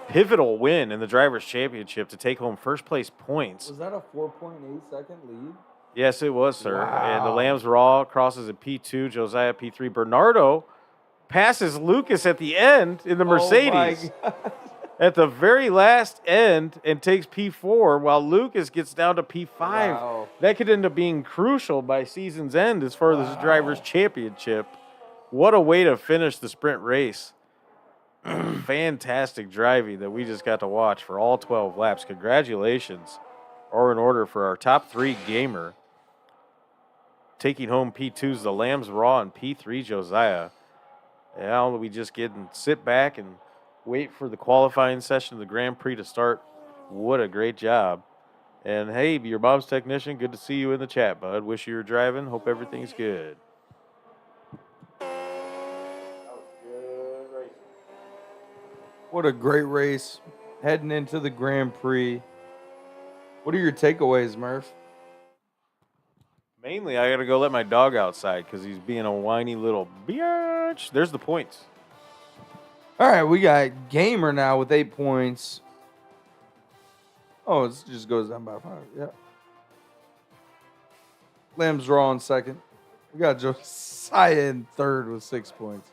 pivotal win in the Drivers' Championship to take home first-place points. Was that a 4.8 second lead? Yes, it was, sir. Wow. And the Lambs Raw crosses at P2, Josiah P3. Bernardo passes Lucas at the end in the Mercedes. Oh my God. At the very last end and takes P4 while Lucas gets down to P5. Wow. That could end up being crucial by season's end as far as the Drivers' Championship. What a way to finish the sprint race. Fantastic driving that we just got to watch for all 12 laps. Congratulations are in order for our top 3 Gamer. Taking home P2's the Lambs Raw and P3 Josiah. Now we just sit back and wait for the qualifying session of the Grand Prix to start. What a great job. And hey, your mom's technician, good to see you in the chat, bud. Wish you were driving. Hope everything's good. What a great race. Heading into the Grand Prix. What are your takeaways, Murph? Mainly, I got to go let my dog outside because he's being a whiny little bitch. There's the points. All right, we got Gamer now with 8 points. Oh, it just goes down by 5. Yeah. Lamb's Raw in second. We got Josiah in third with 6 points.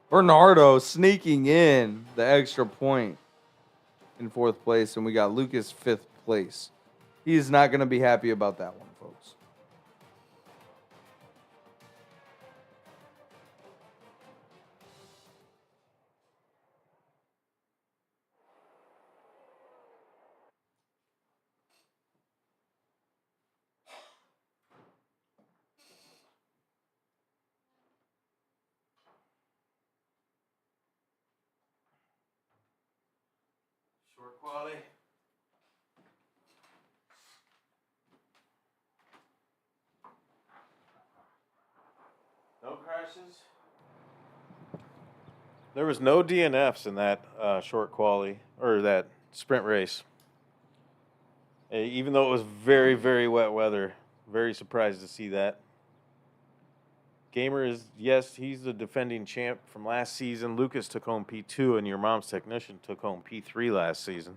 Bernardo sneaking in the extra point in fourth place, and we got Lucas 5th place. He is not going to be happy about that one, folks. Short quality. No crashes. There was no DNFs in that short quality or that sprint race. Even though it was very, very wet weather. Very surprised to see that. Gamer is, yes, he's the defending champ from last season. Lucas took home P2, and your mom's technician took home P3 last season.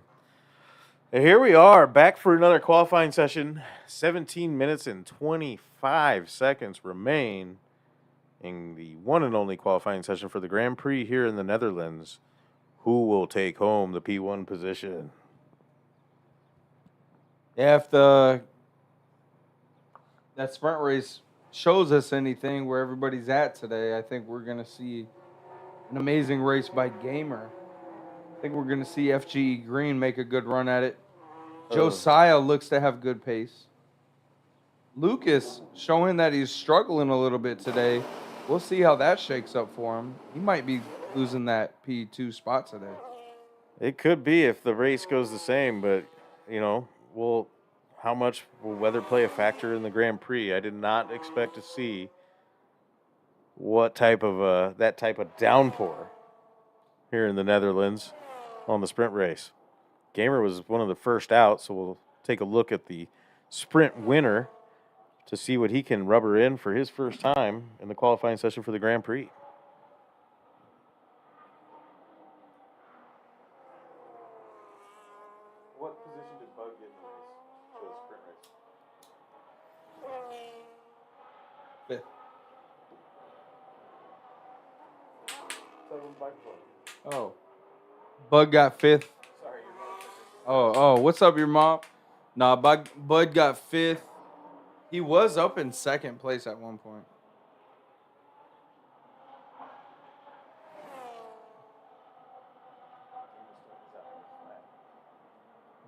And here we are, back for another qualifying session. 17 minutes and 25 seconds remain in the one and only qualifying session for the Grand Prix here in the Netherlands. Who will take home the P1 position? Yeah, if that sprint race shows us anything where everybody's at today, I think we're going to see an amazing race by Gamer. I think we're going to see FGE Green make a good run at it. Josiah looks to have good pace. Lucas showing that he's struggling a little bit today. We'll see how that shakes up for him. He might be losing that P2 spot today. It could be if the race goes the same, but how much will weather play a factor in the Grand Prix? I did not expect to see what type of that type of downpour here in the Netherlands on the sprint race. Gamer was one of the first out, so we'll take a look at the sprint winner to see what he can rubber in for his first time in the qualifying session for the Grand Prix. What position did Bug get in the race for the sprint race? Fifth. Oh. Bud got fifth. Sorry, your mom. Oh, what's up, your mom? Nah, Bud got fifth. He was up in second place at one point.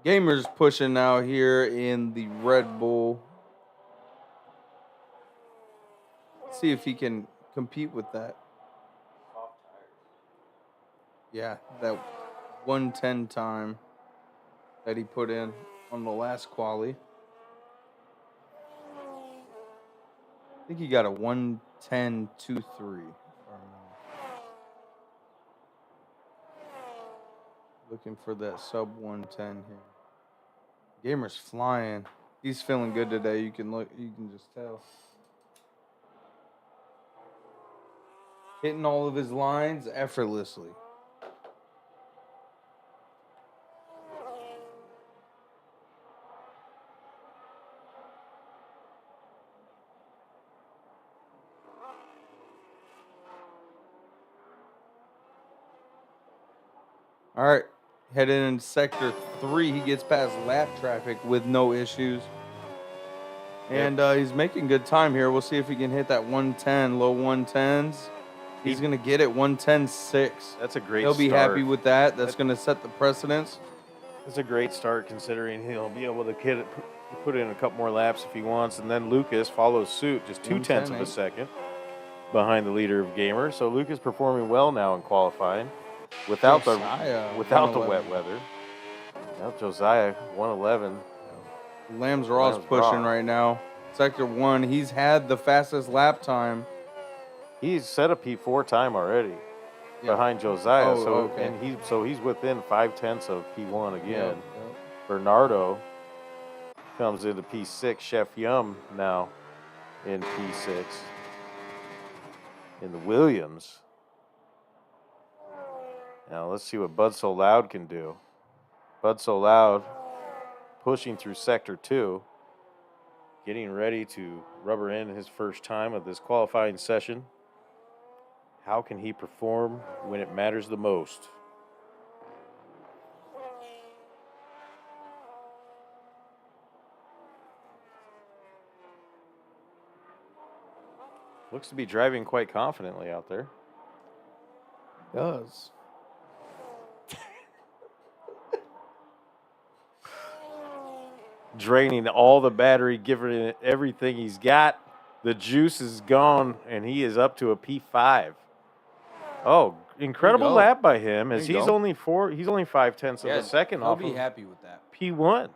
Gamer's pushing now here in the Red Bull. Let's see if he can compete with that. Yeah, that 110 time that he put in on the last quali. I think he got a 110.23. Looking for that sub 110 here. Gamer's flying. He's feeling good today. You can just tell. Hitting all of his lines effortlessly. All right, heading into sector 3, he gets past lap traffic with no issues. And he's making good time here. We'll see if he can hit that 110, low 110s. He's going to get it 110.6. That's a great He'll start. be happy with that. That's going to set the precedence. That's a great start considering he'll be able to put in a couple more laps if he wants. And then Lucas follows suit, just 0.2 of a second behind the leader of Gamer. So Lucas performing well now in qualifying. Without the wet weather. Now Josiah, 111. Lamb's Raw's pushing right now. Sector 1, he's had the fastest lap time. He's set a P4 time already behind Josiah. He's within 0.5 of P1 again. Bernardo comes into P6. Chef Yum now in P6. In the Williams. Now let's see what Bud So Loud can do. Bud So Loud pushing through Sector 2, getting ready to rubber in his first time of this qualifying session. How can he perform when it matters the most? Looks to be driving quite confidently out there. Does. Draining all the battery, giving it everything he's got. The juice is gone, and he is up to a P5. Oh, incredible lap by him, as he's only 0.5 of a second off. He'll be happy with that. P1.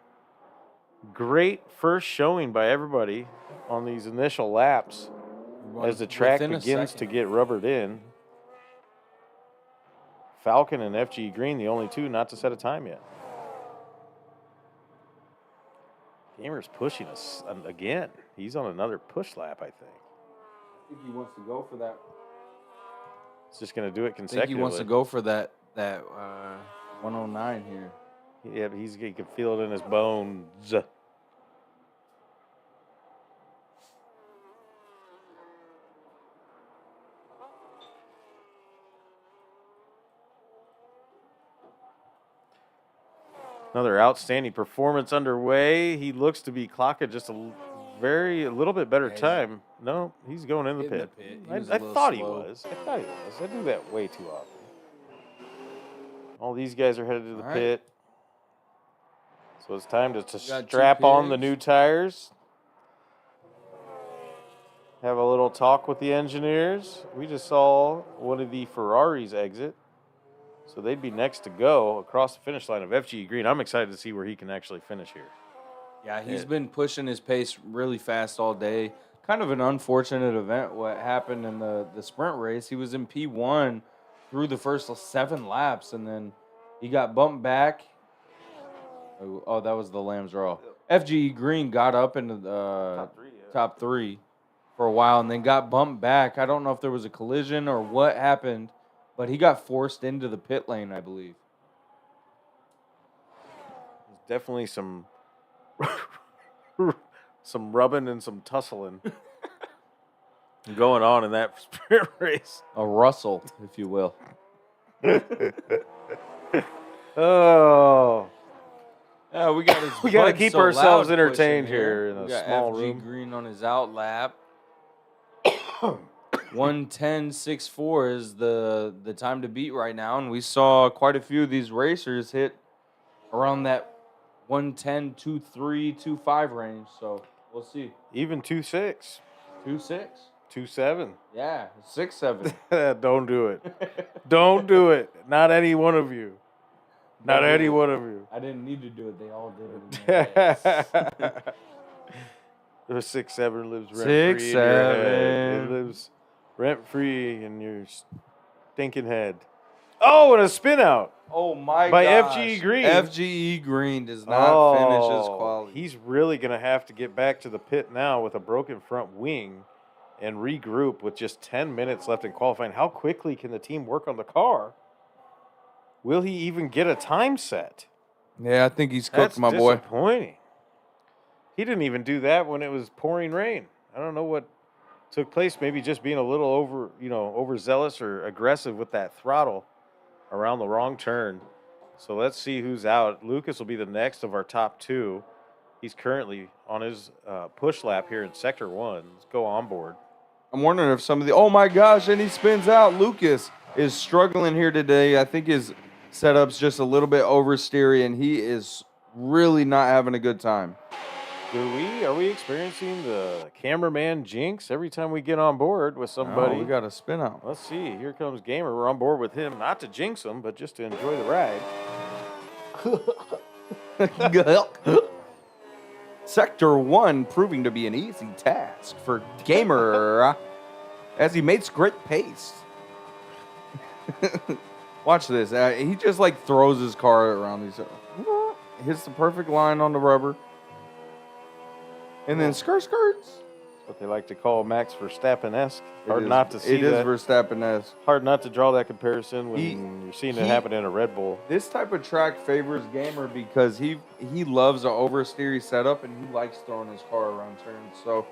Great first showing by everybody on these initial laps as the track begins to get rubbered in. Falcon and FG Green, the only two not to set a time yet. Gamer's pushing us again. He's on another push lap, I think. I think he wants to go for that. He's just going to do it I consecutively. think he wants to go for that 109 here. Yeah, but he can feel it in his bones. Another outstanding performance underway. He looks to be clocking just a a little bit better Yeah, he's time. No, he's going in the in the pit. pit. He I, was a I little thought he slow. was. I do that way too often. All these guys are headed to the All right. pit. So it's time to got 2 strap on the pigs. new tires. Have a little talk with the engineers. We just saw one of the Ferraris exit. So they'd be next to go across the finish line of FGE Green. I'm excited to see where he can actually finish here. Yeah, he's been pushing his pace really fast all day. Kind of an unfortunate event what happened in the sprint race. He was in P1 through the first 7 laps, and then he got bumped back. Oh, that was the Lambs Raw. FGE Green got up into the top three for a while and then got bumped back. I don't know if there was a collision or what happened, but he got forced into the pit lane, I believe. There's definitely some rubbing and some tussling going on in that sprint race. A rustle, if you will. Oh. Yeah, we got his We gotta Bud keep So ourselves Loud entertained pushing here in a We got small FG room. Green on his out lap. 1:10.64 is the time to beat right now, and we saw quite a few of these racers hit around that 1:10, 2:3, 2:5 range. So we'll see. Even 2.6, 2:6. 2.7. Yeah, 6:7. Don't do it. Don't do it. Not any one of you. Not any one of you. I didn't need to do it. They all did it. The 6'7" lives rent free in your head. 6'7". It lives rent free in your stinking head. Oh, and a spin out. Oh my By gosh. FGE Green. FGE Green does not finish his quality. He's really going to have to get back to the pit now with a broken front wing and regroup with just 10 minutes left in qualifying. How quickly can the team work on the car? Will he even get a time set? Yeah, I think he's cooked, That's my boy. disappointing. He didn't even do that when it was pouring rain. I don't know what took place. Maybe just being a little overzealous or aggressive with that throttle around the wrong turn. So let's see who's out. Lucas will be the next of our top 2. He's currently on his push lap here in Sector 1. Let's go on board. I'm wondering if some of the... Oh, my gosh, and he spins out. Lucas is struggling here today. I think his setup's just a little bit oversteery, and he is really not having a good time. Are we experiencing the cameraman jinx every time we get on board with somebody? Oh, we got a spin out. Let's see. Here comes Gamer. We're on board with him, not to jinx him, but just to enjoy the ride. Sector 1 proving to be an easy task for Gamer as he makes great pace. Watch this. He just like throws his car around these. Hits the perfect line on the rubber. And then skirts. What they like to call Max Verstappen-esque. Hard not to see It is that. Verstappen-esque. Hard not to draw that comparison when you're seeing it happen in a Red Bull. This type of track favors Gamer because he loves an oversteery setup and he likes throwing his car around turns. So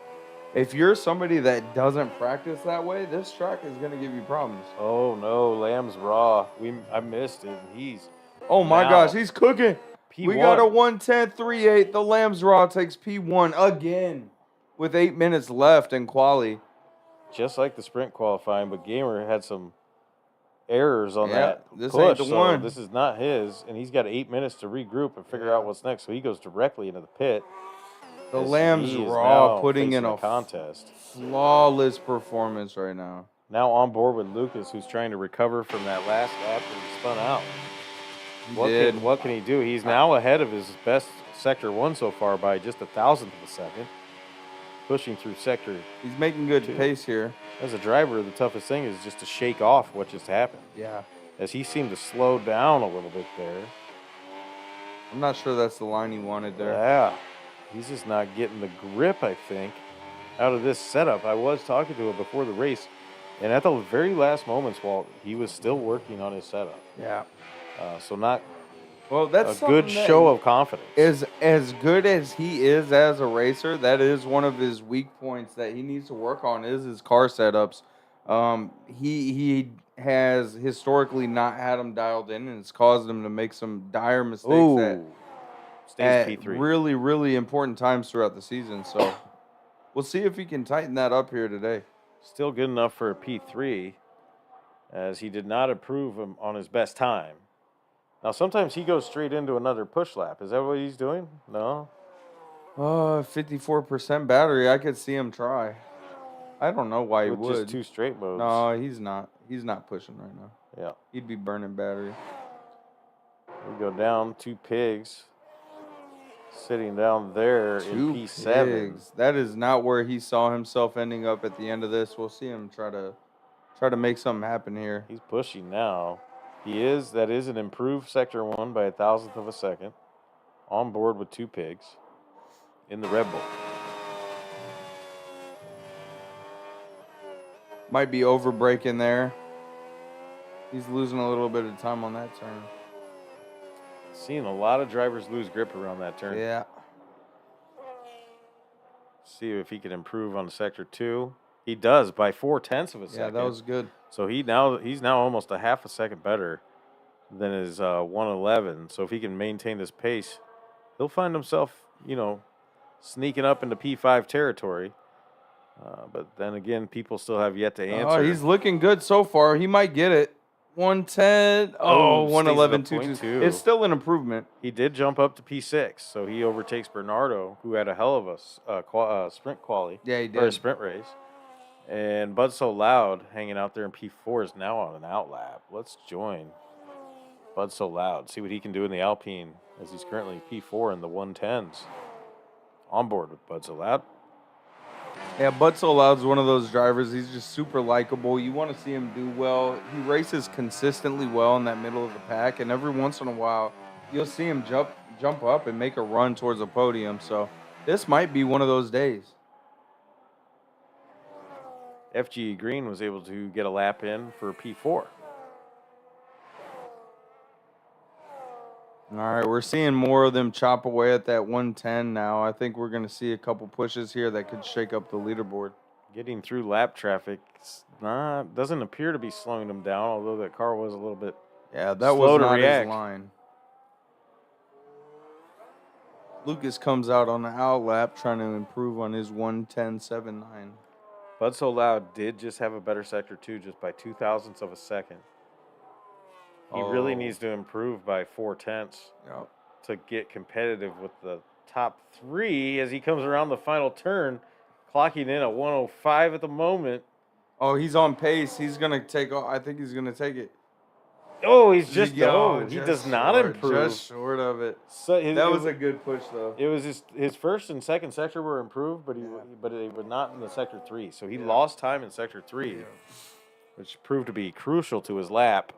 if you're somebody that doesn't practice that way, this track is going to give you problems. Oh no, Lamb's Raw. I missed it. He's Oh my now gosh, he's cooking. P1. We got a 1:10.38. The Lambs Raw takes P1 again with 8 minutes left in quali. Just like the sprint qualifying, but Gamer had some errors on Yeah, that this push. ain't the So one. this is not his, and he's got 8 minutes to regroup and figure out what's next. So he goes directly into the pit. The as Lambs he is Raw now putting in facing a contest. flawless performance right now. Now on board with Lucas, who's trying to recover from that last lap where he spun out. What can he do? He's now ahead of his best Sector 1 so far by just 1,000th of a second. Pushing through Sector. He's making good pace here. As a driver, the toughest thing is just to shake off what just happened. Yeah. As he seemed to slow down a little bit there. I'm not sure that's the line he wanted there. Yeah. He's just not getting the grip, I think, out of this setup. I was talking to him before the race, and at the very last moments, Walt, he was still working on his setup. Yeah. So not that's a good show of confidence. As good as he is as a racer, that is one of his weak points that he needs to work on is his car setups. He has historically not had them dialed in, and it's caused him to make some dire mistakes Stays at P3. really, really important times throughout the season. So We'll see if he can tighten that up here today. Still good enough for a P3, as he did not improve on his best time. Now, sometimes he goes straight into another push lap. Is that what he's doing? No? 54% battery. I could see him try. I don't know why he With would. just 2 straight modes. No, he's not. He's not pushing right now. Yeah. He'd be burning battery. We go down 2 pigs. Sitting down there in 2 P7. pigs. That is not where he saw himself ending up at the end of this. We'll see him try to make something happen here. He's pushing now. That is an improved Sector 1 by 1,000th of a second. On board with 2 pigs in the Red Bull. Might be over braking there. He's losing a little bit of time on that turn. Seeing a lot of drivers lose grip around that turn. Yeah. See if he can improve on Sector 2. He does by 0.4 of a second. Yeah, that was good. So he's now almost a half a second better than his 111. So if he can maintain this pace, he'll find himself, sneaking up into P5 territory. But then again, people still have yet to answer. Oh, he's looking good so far. He might get it. 110. Oh, 111, 2. It's still an improvement. He did jump up to P6, so he overtakes Bernardo, who had a hell of a sprint quali. Yeah, he did. Or a sprint race. And Bud So Loud, hanging out there in P4, is now on an outlap. Let's join Bud So Loud, see what he can do in the Alpine, as he's currently P4 in the 110s. On board with Bud So Loud. Yeah, Bud So Loud's one of those drivers. He's just super likable. You want to see him do well. He races consistently well in that middle of the pack, and every once in a while, you'll see him jump up and make a run towards a podium. So this might be one of those days. FG Green was able to get a lap in for P4. All right, we're seeing more of them chop away at that 110 now. I think we're going to see a couple pushes here that could shake up the leaderboard. Getting through lap traffic doesn't appear to be slowing them down, although that car was a little bit Yeah, that slow was to not react. his line. Lucas comes out on the outlap trying to improve on his 110.79. Bud So Loud did just have a better Sector 2 just by 0.02 of a second. He really needs to improve by 0.4 Yep. to get competitive with the top 3 as he comes around the final turn, clocking in at 105 at the moment. Oh, he's on pace. He's going to take off. I think he's going to take it. Oh, he's just he just does not short, improve. Just short of it. So That was a good push, though. It was his first and second sector were improved, but they were not in the Sector 3. So he lost time in Sector 3, which proved to be crucial to his lap.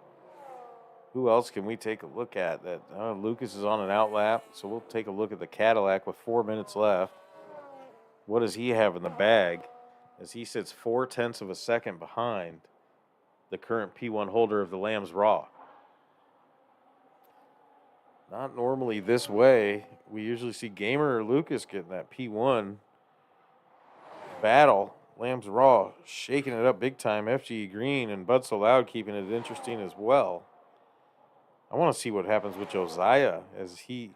Who else can we take a look at? That Lucas is on an outlap, so we'll take a look at the Cadillac with 4 minutes left. What does he have in the bag? As he sits 0.4 of a second behind the current P1 holder of the Lambs Raw. Not normally this way. We usually see Gamer or Lucas getting that P1 battle. Lambs Raw shaking it up big time. FG Green and Bud So Loud keeping it interesting as well. I want to see what happens with Josiah, as he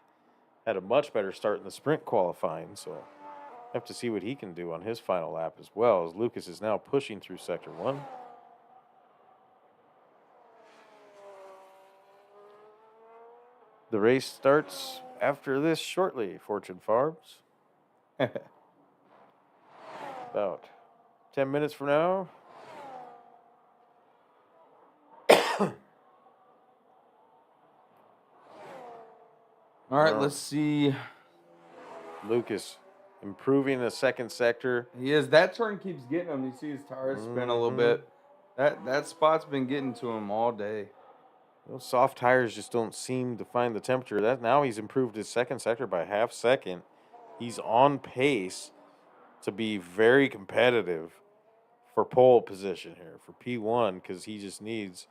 had a much better start in the sprint qualifying. So I have to see what he can do on his final lap as well, as Lucas is now pushing through Sector 1. The race starts after this shortly, Fortune Farms. About 10 minutes from now. All right, let's see. Lucas improving the second sector. He is. That turn keeps getting him. You see his tires spin a little bit. That spot's been getting to him all day. Those soft tires just don't seem to find the temperature. Now he's improved his second sector by half second. He's on pace to be very competitive for pole position here for P1, because he just needs.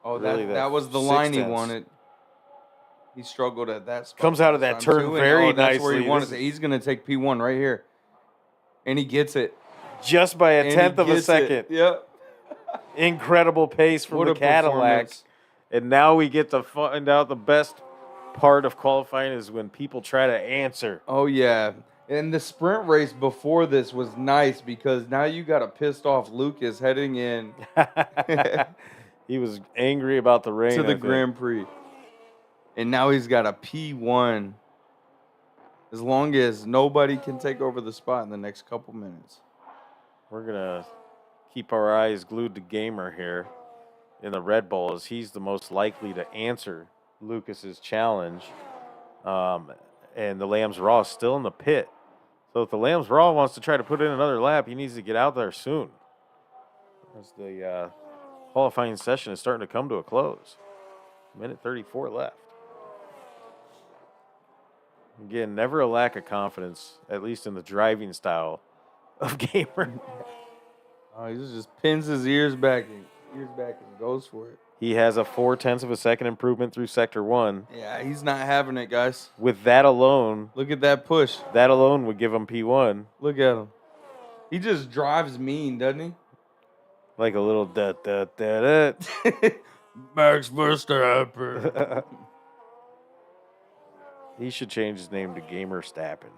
Oh, really that was the line he 0.6. wanted. He struggled at that spot. Comes out of that turn very that's where he nicely. wanted to. He's going to take P1 right here. And he gets it. Just by a And he 10th of a gets second. it. Yep. Incredible pace from What the a Cadillac. performance. And now we get to find out the best part of qualifying is when people try to answer. Oh, yeah. And the sprint race before this was nice because now you got a pissed off Lucas heading in He was angry about the rain. to I the think. Grand Prix. And now he's got a P1. As long as nobody can take over the spot in the next couple minutes. We're going to keep our eyes glued to Gamer here in the Red Bull, as he's the most likely to answer Lucas's challenge. And the Lambs Raw is still in the pit. So if the Lambs Raw wants to try to put in another lap, he needs to get out there soon, as the qualifying session is starting to come to a close. Minute 34 left. Again, never a lack of confidence, at least in the driving style of Gamer. Oh, he just pins his ears back and goes for it. He has a 0.4 of a second improvement through Sector 1. Yeah, he's not having it, guys. With that alone, Look at that push. that alone would give him P1. Look at him. He just drives mean, doesn't he? Like a little da-da-da-da. Max Verstappen. He should change his name to Gamer Stappen.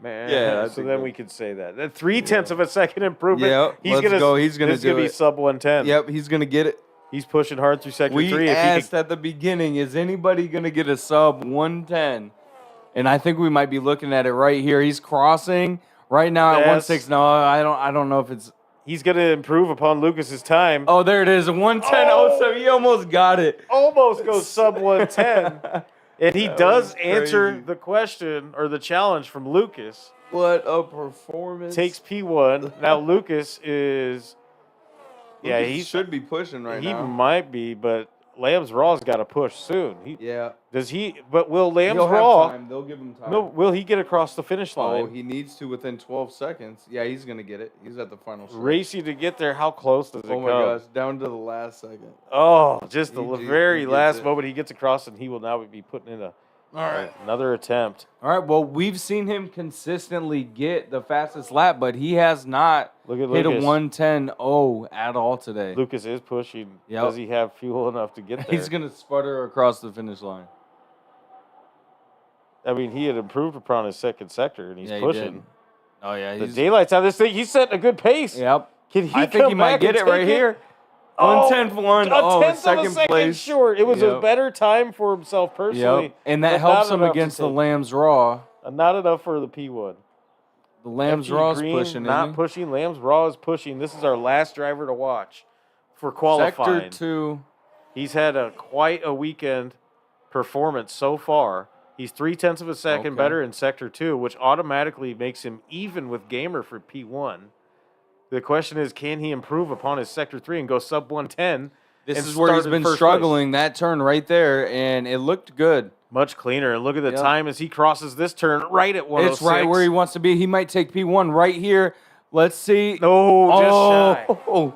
Man, Yeah, I so think then that- we could say that. That 0.3 of a second improvement. Yep, let's go. He's gonna this is gonna do be it. sub 110. Yep, he's going to get it. He's pushing hard through Sector 3. We If he asked could, at the beginning, is anybody going to get a sub 110? And I think we might be looking at it right here. He's crossing right now at Yes. 1.6. No, I don't know if it's. he's going to improve upon Lucas's time. Oh, there it is. 110. Oh, so he almost got it. Almost goes sub 110. And he That does was answer crazy. the question or the challenge from Lucas. What a performance. Takes P1. Now Lucas is. Yeah, Lucas he should be pushing right he now. might be, but Lambs Raw's got to push soon. Yeah. Does he? But will Lambs He'll have Raw? time. They'll give him time. No, will he get across the finish line? Oh, he needs to within 12 seconds. Yeah, he's going to get it. He's at the final stretch. Racing to get there. How close does it Oh, come? my gosh. Down to the last second. Oh, just the He very gets last it. moment he gets across, and he will now be putting in All right. another attempt. All right. Well, we've seen him consistently get the fastest lap, but he has not Look at hit a Lucas. 110.0 at all today. Lucas is pushing. Yep. Does he have fuel enough to get there? He's going to sputter across the finish line. I mean, he had improved upon his second sector, and he's Yeah, he pushing. did. Oh, yeah. The daylight's out of this thing. He's setting a good pace. Yep. Can he I think come he might back get and it right take here. Oh, 110.1. a Oh, tenth of a second second place. short. It was a Yep. better time for himself personally. Yep. And that but not helps him enough to against the take- Lambs Raw. Not enough for the P1. The Lambs FG Raw's Green pushing, not isn't he? pushing. Lambs Raw is pushing. This is our last driver to watch for qualifying. Sector 2. He's had quite a weekend performance so far. He's 0.3 of a second Okay. better in Sector 2, which automatically makes him even with Gamer for P1. The question is, can he improve upon his Sector 3 and go sub 110? This and is where he's start in been first struggling. That turn right there, and it looked good. Much cleaner. And look at the Yep. time as he crosses this turn right at 106. It's right where he wants to be. He might take P1 right here. Let's see. No, just shy. Oh,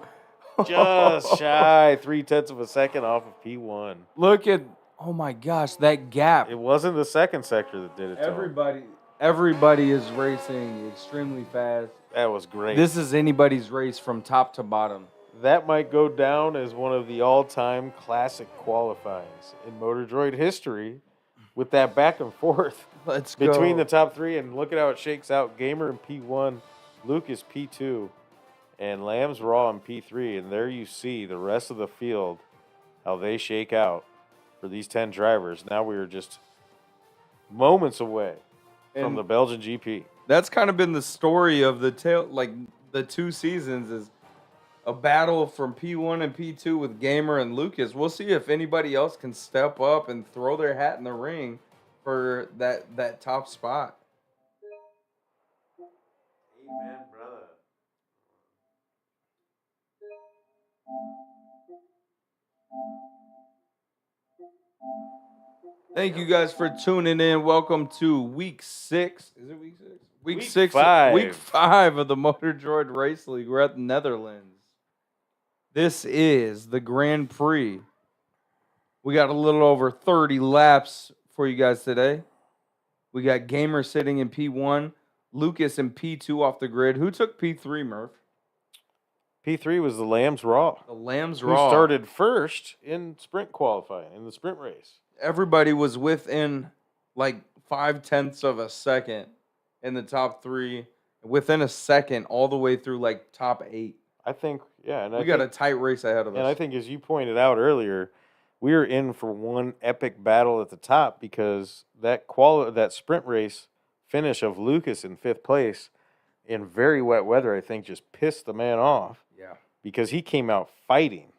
Just shy. 0.3 of a second off of P1. Look at, oh my gosh, that gap. It wasn't the second sector that did it to him. Everybody is racing extremely fast. That was great. This is anybody's race from top to bottom. That might go down as one of the all-time classic qualifyings in Motor Droid history with that back and forth Let's go. between the top three. And look at how it shakes out. Gamer in P1, Lucas P2, and Lambs Raw in P3. And there you see the rest of the field, how they shake out for these 10 drivers. Now we are just moments away from And the Belgian GP. that's kind of been the story of the the 2 seasons is a battle from P1 and P2 with Gamer and Lucas. We'll see if anybody else can step up and throw their hat in the ring for that top spot. Amen, brother. Thank you guys for tuning in. Welcome to week 6. Is it week 6? Week Week 6. 5. Week 5 of the Motor Droid Race League. We're at the Netherlands. This is the Grand Prix. We got a little over 30 laps for you guys today. We got Gamer sitting in P1, Lucas in P2 off the grid. Who took P3, Murph? P3 was the Lambs Raw. The Lambs Who Raw. started first in sprint qualifying, in the sprint race. Everybody was within like 0.5 of a second in the top 3, within a second, all the way through like top 8. I think, yeah, and We I got think, a tight race ahead of us. and I think, as you pointed out earlier, we are in for one epic battle at the top because that sprint race finish of Lucas in 5th place in very wet weather, I think, just pissed the man off. Yeah. Because he came out fighting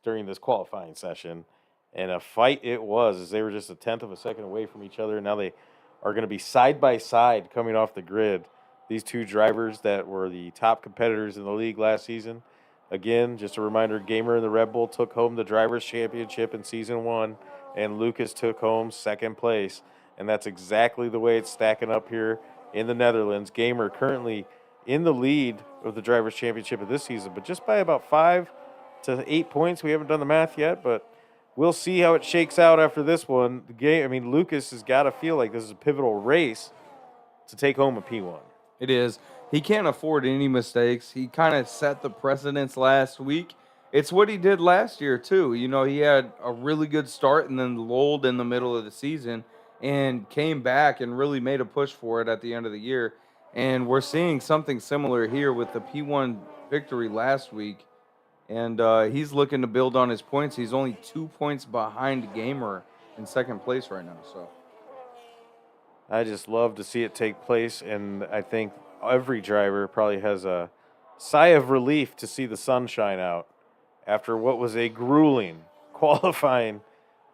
during this qualifying session, and a fight it was, as they were just a 1/10 of a second away from each other, and now they are going to be side by side coming off the grid. These two drivers that were the top competitors in the league last season. Again, just a reminder, Gamer and the Red Bull took home the Drivers' Championship in Season 1, and Lucas took home 2nd place, and that's exactly the way it's stacking up here in the Netherlands. Gamer currently in the lead of the Drivers' Championship of this season, but just by about 5 to 8 points. We haven't done the math yet, but we'll see how it shakes out after this one. The game, I mean, Lucas has got to feel like this is a pivotal race to take home a P1. It is. He can't afford any mistakes. He kind of set the precedence last week. It's what he did last year, too. You know, he had a really good start and then lulled in the middle of the season and came back and really made a push for it at the end of the year. And we're seeing something similar here with the P1 victory last week. And he's looking to build on his points. He's only 2 points behind Gamer in 2nd place right now. So I just love to see it take place, and I think every driver probably has a sigh of relief to see the sunshine out after what was a grueling qualifying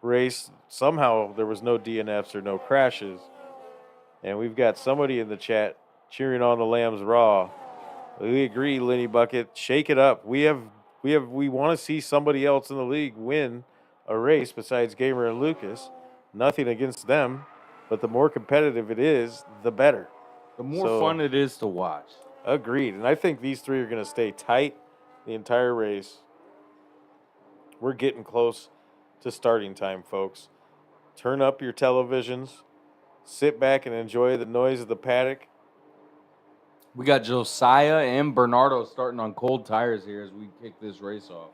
race. Somehow there was no DNFs or no crashes, and we've got somebody in the chat cheering on the Lambs Raw. We agree, Lenny Bucket. Shake it up. We want to see somebody else in the league win a race besides Gamer and Lucas. Nothing against them, but the more competitive it is, the better. the more fun it is to watch. Agreed. And I think these three are going to stay tight the entire race. We're getting close to starting time, folks. Turn up your televisions. Sit back and enjoy the noise of the paddock. We got Josiah and Bernardo starting on cold tires here as we kick this race off.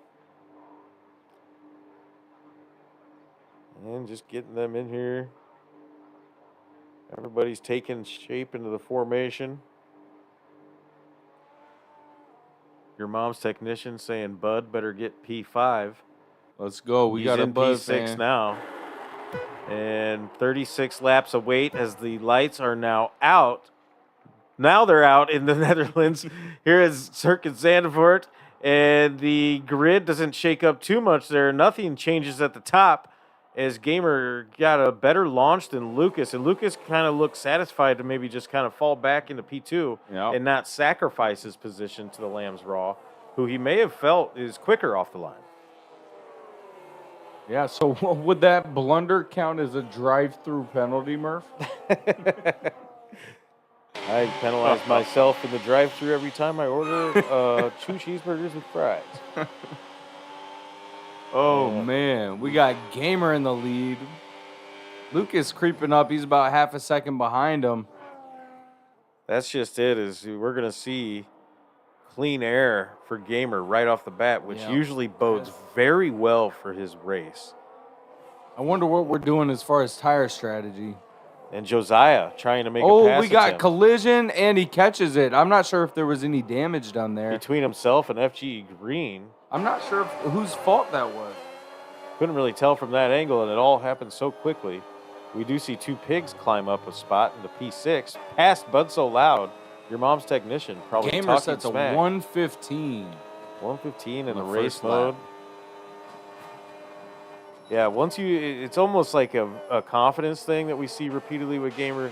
And just getting them in here. Everybody's taking shape into the formation. Your mom's technician saying, Bud, better get P5. Let's go. We He's got a in buzz P6 fan. now. And 36 laps of wait as the lights are now out. Now they're out in the Netherlands. Here is Circuit Zandvoort. And the grid doesn't shake up too much there. Nothing changes at the top as Gamer got a better launch than Lucas. And Lucas kind of looked satisfied to maybe just kind of fall back into P2 and not sacrifice his position to the Lambs Raw, who he may have felt is quicker off the line. Yeah, so would that blunder count as a drive-through penalty, Murph? I penalize myself in the drive-thru every time I order 2 cheeseburgers with fries. Oh, man. We got Gamer in the lead. Lucas creeping up. He's about half a second behind him. That's just it, is we're going to see clean air for Gamer right off the bat, which usually bodes very well for his race. I wonder what we're doing as far as tire strategy. And Josiah trying to make a pass we got attempt collision, and he catches it. I'm not sure if there was any damage done there. between himself and FG Green. I'm not sure whose fault that was. Couldn't really tell from that angle, and it all happened so quickly. We do see 2 pigs climb up a spot into P6, past Bud So Loud, your mom's technician, probably Gamer talking sets a smack. 115. 115 in the the race first mode. lap. Yeah, it's almost like a confidence thing that we see repeatedly with Gamer.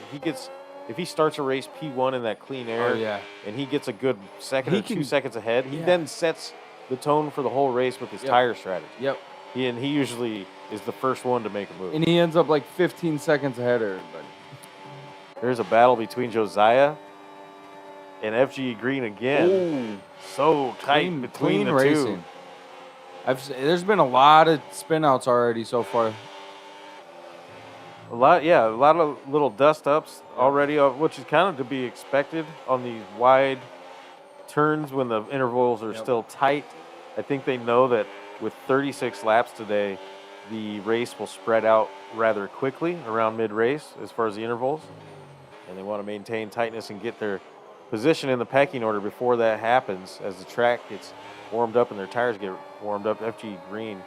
If he starts a race P1 in that clean air, and he gets a good second or 2 seconds ahead, he then sets the tone for the whole race with his tire strategy. Yep. He usually is the first one to make a move. And he ends up like 15 seconds ahead of everybody. There's a battle between Josiah and FG Green again. Ooh. So tight between the two. There's been a lot of spinouts already so far. A lot of little dust ups already, which is kind of to be expected on these wide turns when the intervals are still tight. I think they know that with 36 laps today, the race will spread out rather quickly around mid-race as far as the intervals. And they want to maintain tightness and get their position in the pecking order before that happens. As the track gets warmed up and their tires get warmed up, FG Green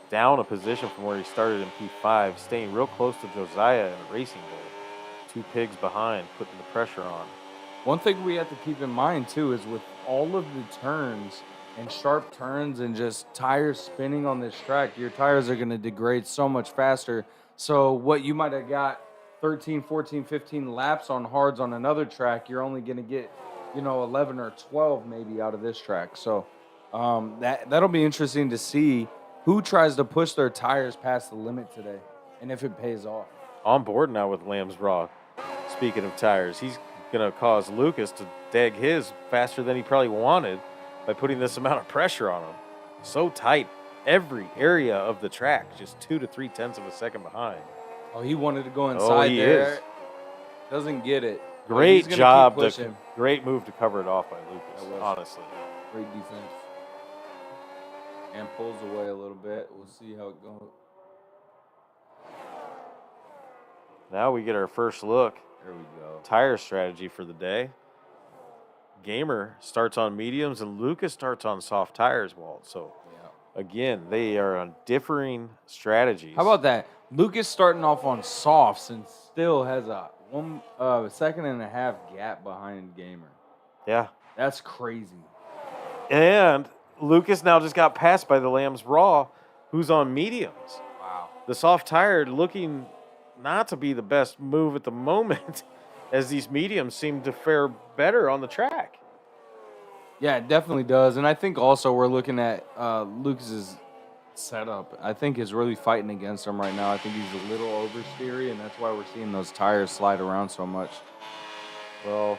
down a position from where he started in P5, staying real close to Josiah in the Racing Bull. 2 pigs behind, putting the pressure on. One thing we have to keep in mind, too, is with all of the turns and sharp turns and just tires spinning on this track, your tires are going to degrade so much faster. So what you might have got 13, 14, 15 laps on hards on another track, you're only going to get, 11 or 12 maybe out of this track. So that'll be interesting to see who tries to push their tires past the limit today and if it pays off. On board now with Lamb's Raw. Speaking of tires, he's going to cause Lucas to dag his faster than he probably wanted by putting this amount of pressure on him. So tight, every area of the track, just 2 to 3 tenths of a second behind. Oh, he wanted to go inside he there. is. Doesn't get it. Great job. Great move to cover it off by Lucas, honestly. Great defense. And pulls away a little bit. We'll see how it goes. Now we get our first look. There we go. Tire strategy for the day. Gamer starts on mediums and Lucas starts on soft tires, Walt. So, again, they are on differing strategies. How about that? Lucas starting off on softs and still has a 1 second and a half gap behind Gamer. Yeah. That's crazy. And Lucas now just got passed by the Lamb's Raw, who's on mediums. Wow. The soft tire looking not to be the best move at the moment, as these mediums seem to fare better on the track. Yeah, it definitely does. And I think also we're looking at Lucas's setup. I think is really fighting against him right now. I think he's a little oversteery, and that's why we're seeing those tires slide around so much. Well,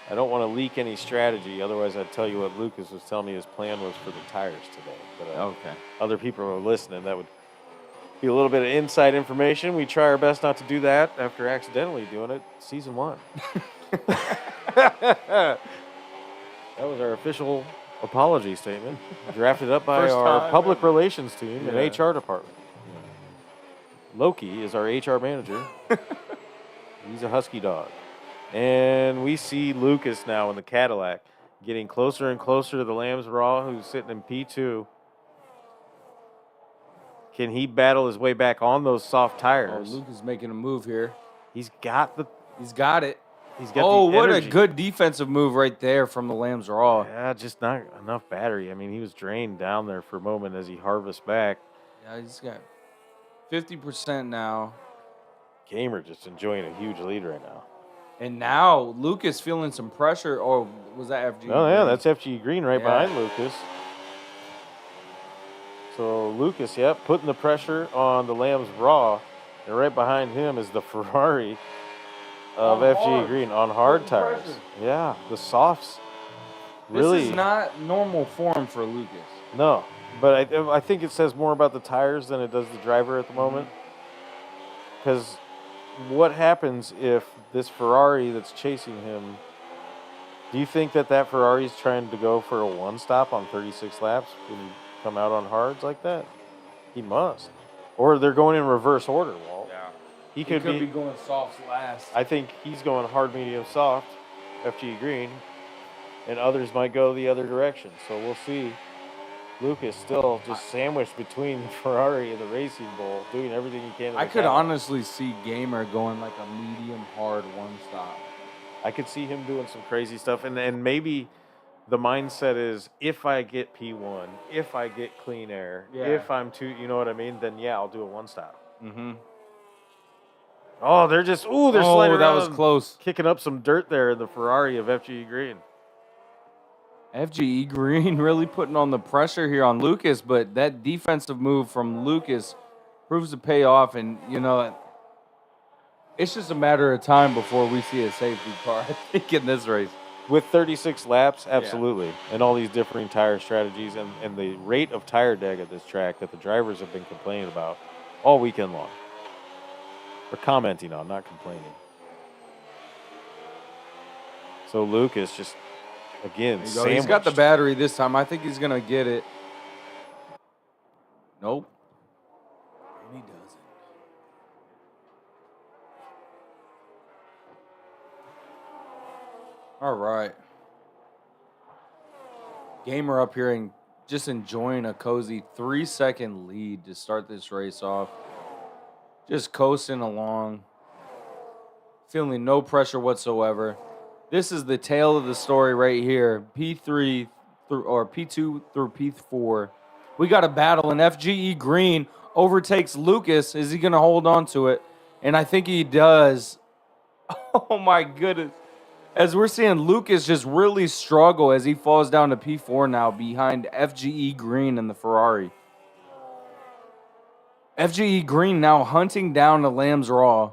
I don't want to leak any strategy. Otherwise, I'd tell you what Lucas was telling me his plan was for the tires today. But Okay. other people are listening. That would be a little bit of inside information. We try our best not to do that after accidentally doing it. Season 1. That was our official apology statement, drafted up by First our time public ever. relations team and Yeah. HR department. Loki is our HR manager. He's a husky dog. And we see Lucas now in the Cadillac getting closer and closer to the Lamb's Raw, who's sitting in P2. Can he battle his way back on those soft Oh, tires? Lucas is making a move here. He's got the. He's got it. He's got Oh, the what energy. a good defensive move right there from the Lambs Raw. Yeah, just not enough battery. I mean, he was drained down there for a moment as he harvests back. Yeah, he's got 50% now. Gamer just enjoying a huge lead right now. And now Lucas feeling some pressure. Or was that FG? Oh, yeah, that's FG Green right Yeah. behind Lucas. So Lucas, putting the pressure on the Lamb's Raw. And right behind him is the Ferrari of On FG hard. Green on hard Putting tires. pressure. Yeah, the softs really. This is not normal form for Lucas. No, but I think it says more about the tires than it does the driver at the moment. Because what happens if this Ferrari that's chasing him, do you think that Ferrari is trying to go for a one-stop on 36 laps when you come out on hards like that? He must. Or they're going in reverse order, Walt. Yeah. He He could be be. going soft last. I think he's going hard, medium, soft, FG Green, and others might go the other direction. So we'll see. Lucas still just sandwiched between the Ferrari and the Racing Bull, doing everything he can. I could honestly see Gamer going like a medium hard one stop. I could see him doing some crazy stuff, and maybe the mindset is if I get P1, if I get clean air, Yeah. if I'm too, you know what I mean, then yeah, I'll do a one stop. Mm-hmm. Oh, they're just they're sliding that around, was close. kicking up some dirt there in the Ferrari of FG Green. FGE Green really putting on the pressure here on Lucas, but that defensive move from Lucas proves to pay off, and it's just a matter of time before we see a safety car, I think, in this race. With 36 laps, absolutely. And all these differing tire strategies and the rate of tire deg at this track that the drivers have been complaining about all weekend long. Or commenting on, not complaining. So Lucas just, again, He's got the sandwiched. battery this time. I think he's going to get it. Nope. And he doesn't. All right. Gamer up here and just enjoying a cozy 3-second lead to start this race off. Just coasting along. Feeling no pressure whatsoever. This is the tale of the story right here. P3 through or P2 through P4. We got a battle and FGE Green overtakes Lucas. Is he going to hold on to it? And I think he does. Oh my goodness. As we're seeing Lucas just really struggle as he falls down to P4 now behind FGE Green in the Ferrari. FGE Green now hunting down the Lambs Raw.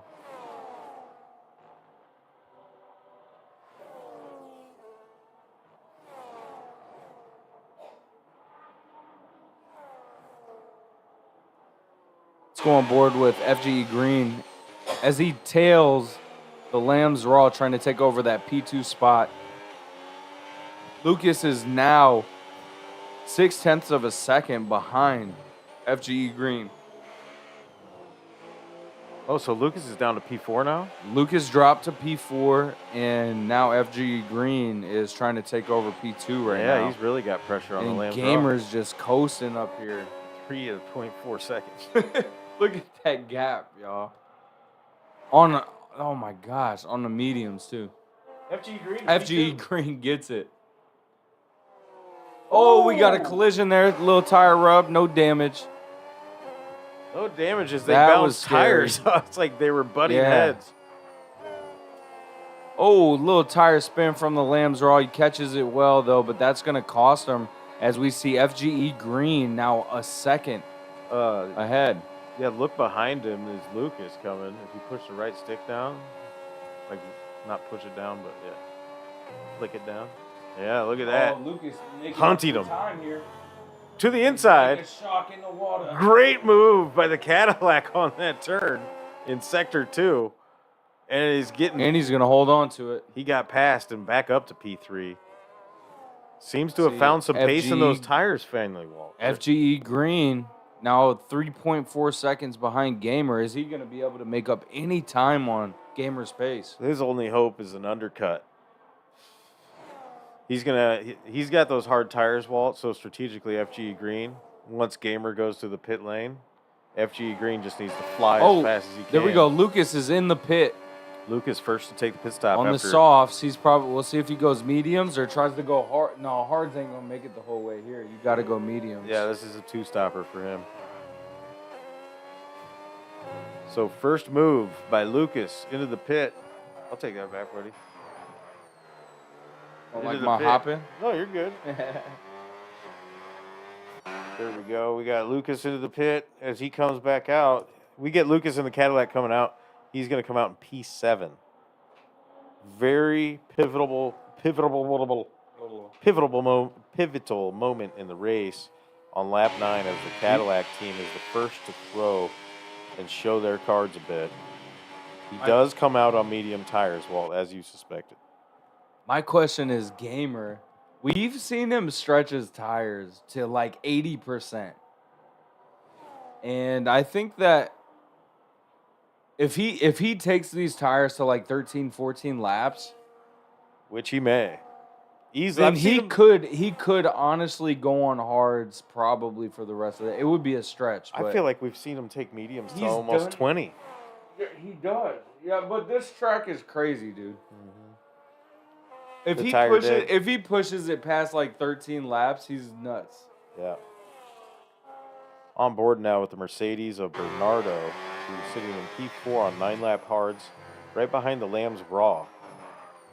Let's go on board with FGE Green as he tails the Lambs Raw trying to take over that P2 spot. Lucas is now 0.6 of a second behind FGE Green. Oh, so Lucas is down to P4 now? Lucas dropped to P4, and now FGE Green is trying to take over P2 right now. Yeah, he's really got pressure on the And Lambs. Gamer's just coasting up here. 3.4 seconds. Look at that gap, y'all. Oh my gosh, on the mediums too. FGE Green. FGE Green gets it. Oh, we got a collision there. Little tire rub, no damage. No damage as they That was bounced tires. scary. It's like they were butting Yeah. heads. Oh, little tire spin from the Lambs Raw. He catches it well, though, but that's going to cost him as we see FGE Green now a second ahead. Yeah, look behind him is Lucas coming. If you push the right stick down, like not push it down, but yeah, flick it down. Yeah, look at that. Oh, Lucas making Hunting up him. some time here. To the inside. Take a shock in the water. Great move by the Cadillac on that turn in Sector 2. And he's getting... And he's going to hold on to it. He got past and back up to P3. Seems to have See, found some pace in those FGE tires finally, Walt. FGE Green now 3.4 seconds behind Gamer. Is he going to be able to make up any time on Gamer's pace? His only hope is an undercut. He's got those hard tires, Walt, so strategically FGE Green, once Gamer goes to the pit lane, FGE Green just needs to fly as fast as he can. There we go. Lucas is in the pit. Lucas first to take the pit stop On the softs, we'll see if he goes mediums or tries to go hard. No, hards ain't gonna make it the whole way here. You gotta go mediums. Yeah, this is a two-stopper for him. So first move by Lucas into the pit. I'll take that back, buddy. Don't Into like the my pit. hopping. No, you're good. There we go. We got Lucas into the pit. As he comes back out, we get Lucas in the Cadillac coming out. He's going to come out in P7. Very pivotal moment in the race on lap 9 as the Cadillac team is the first to throw and show their cards a bit. He does come out on medium tires, Walt, as you suspected. My question is, Gamer, we've seen him stretch his tires to like 80%. And I think that if he takes these tires to like 13, 14 laps, Which he may. then Easily. he could honestly go on hards probably for the rest of it. It would be a stretch. I But feel like we've seen him take mediums to He's almost done- 20. Yeah, he does. Yeah, but this track is crazy, dude. If The he tire pushes, deck. if he pushes it past like 13 laps, he's nuts. Yeah. On board now with the Mercedes of Bernardo, who's sitting in P4 on 9-lap hards, right behind the Lambs Raw.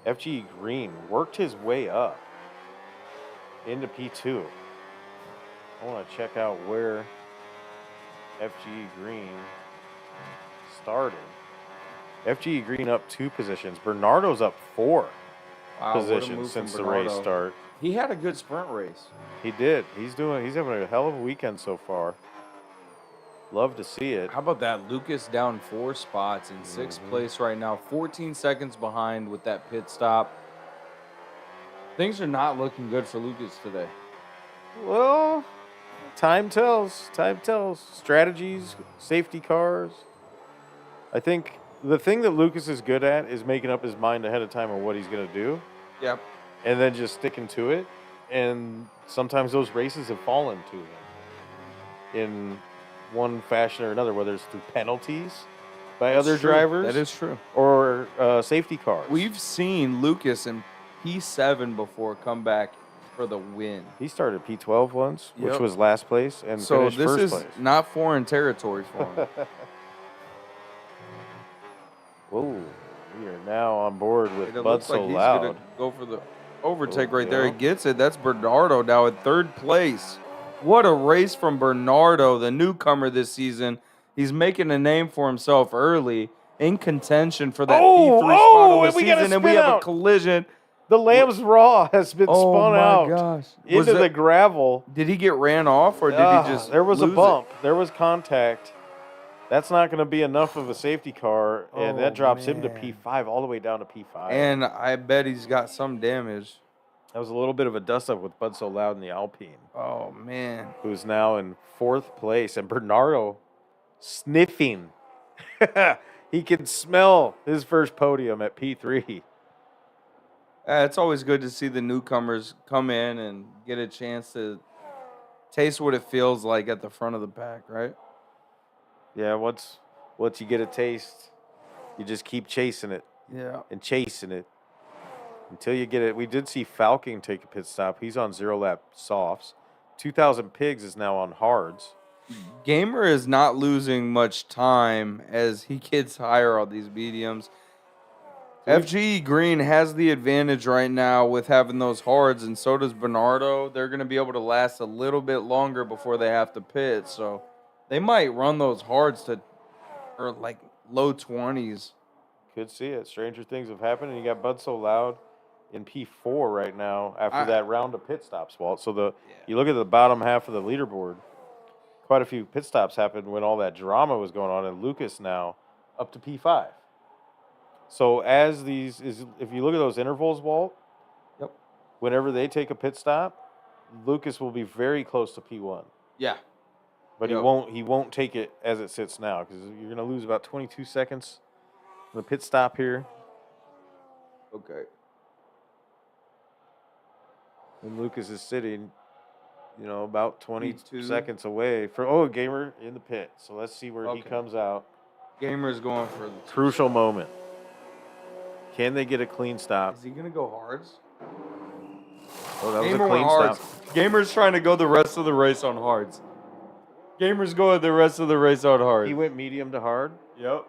FG Green worked his way up into P2. I want to check out where FG Green started. FG Green up 2 positions. Bernardo's up 4 Wow, what a positions move from since the race Bernardo. start. He had a good sprint race. He did. He's having a hell of a weekend so far. Love to see it. How about that? Lucas down 4 spots in 6th place right now, 14 seconds behind with that pit stop. Things are not looking good for Lucas today. Well, time tells. Time tells. Strategies, safety cars. I think the thing that Lucas is good at is making up his mind ahead of time on what he's going to do Yep. and then just sticking to it. And sometimes those races have fallen to him in one fashion or another, whether it's through penalties by other True. drivers That is true. or safety cars. We've seen Lucas in P7 before come back for the win. He started P12 once, which Yep. was last place, and So finished this first is place. not foreign territory for him. Whoa, we are now on board with It Bud looks So like he's Loud. gonna go for the overtake Oh, right there. He yeah. gets it. That's Bernardo now in third place. What a race from Bernardo, the newcomer this season. He's making a name for himself early, in contention for that P3 spot of the and we got a season, and we spin have a out. collision. The Lamb's Raw has been Oh spun my out gosh! Was into the that- gravel. Did he get ran off, or did he just? There was a lose it? bump. There was contact. That's not going to be enough of a safety car, and Oh, that drops him to man. P5 all the way down to P5. And I bet he's got some damage. that was a little bit of a dust-up with Bud So Loud in the Alpine, Oh man! who's now in fourth place, and Bernardo sniffing. He can smell his first podium at P3. It's always good to see the newcomers come in and get a chance to taste what it feels like at the front of the pack, right? Yeah, once you get a taste, you just keep chasing it Yeah. and chasing it until you get it. We did see Falcon take a pit stop. He's on 0-lap softs. 2,000 Pigs is now on hards. Gamer is not losing much time as he gets higher on these mediums. FGE Green has the advantage right now with having those hards, and so does Bernardo. They're going to be able to last a little bit longer before they have to pit, so they might run those hards to or like low 20s. Could see it. Stranger things have happened, and you got Bud So Loud in P4 right now after that round of pit stops, Walt. So you look at the bottom half of the leaderboard, quite a few pit stops happened when all that drama was going on, and Lucas now up to P5. So if you look at those intervals, Walt, Yep. whenever they take a pit stop, Lucas will be very close to P1. Yeah. But Yep. he won't take it as it sits now because you're going to lose about 22 seconds in the pit stop here. Okay. And Lucas is sitting, about 20 P2. seconds away for Gamer in the pit. So let's see where he Okay. comes out. Gamer's going for the Crucial moment. Can they get a clean stop? Is he going to go hards? Oh, that was Gamer a clean went stop. hards. Gamer's trying to go the rest of the race on hards. Gamer's going the rest of the race on hards. He went medium to hard. Yep.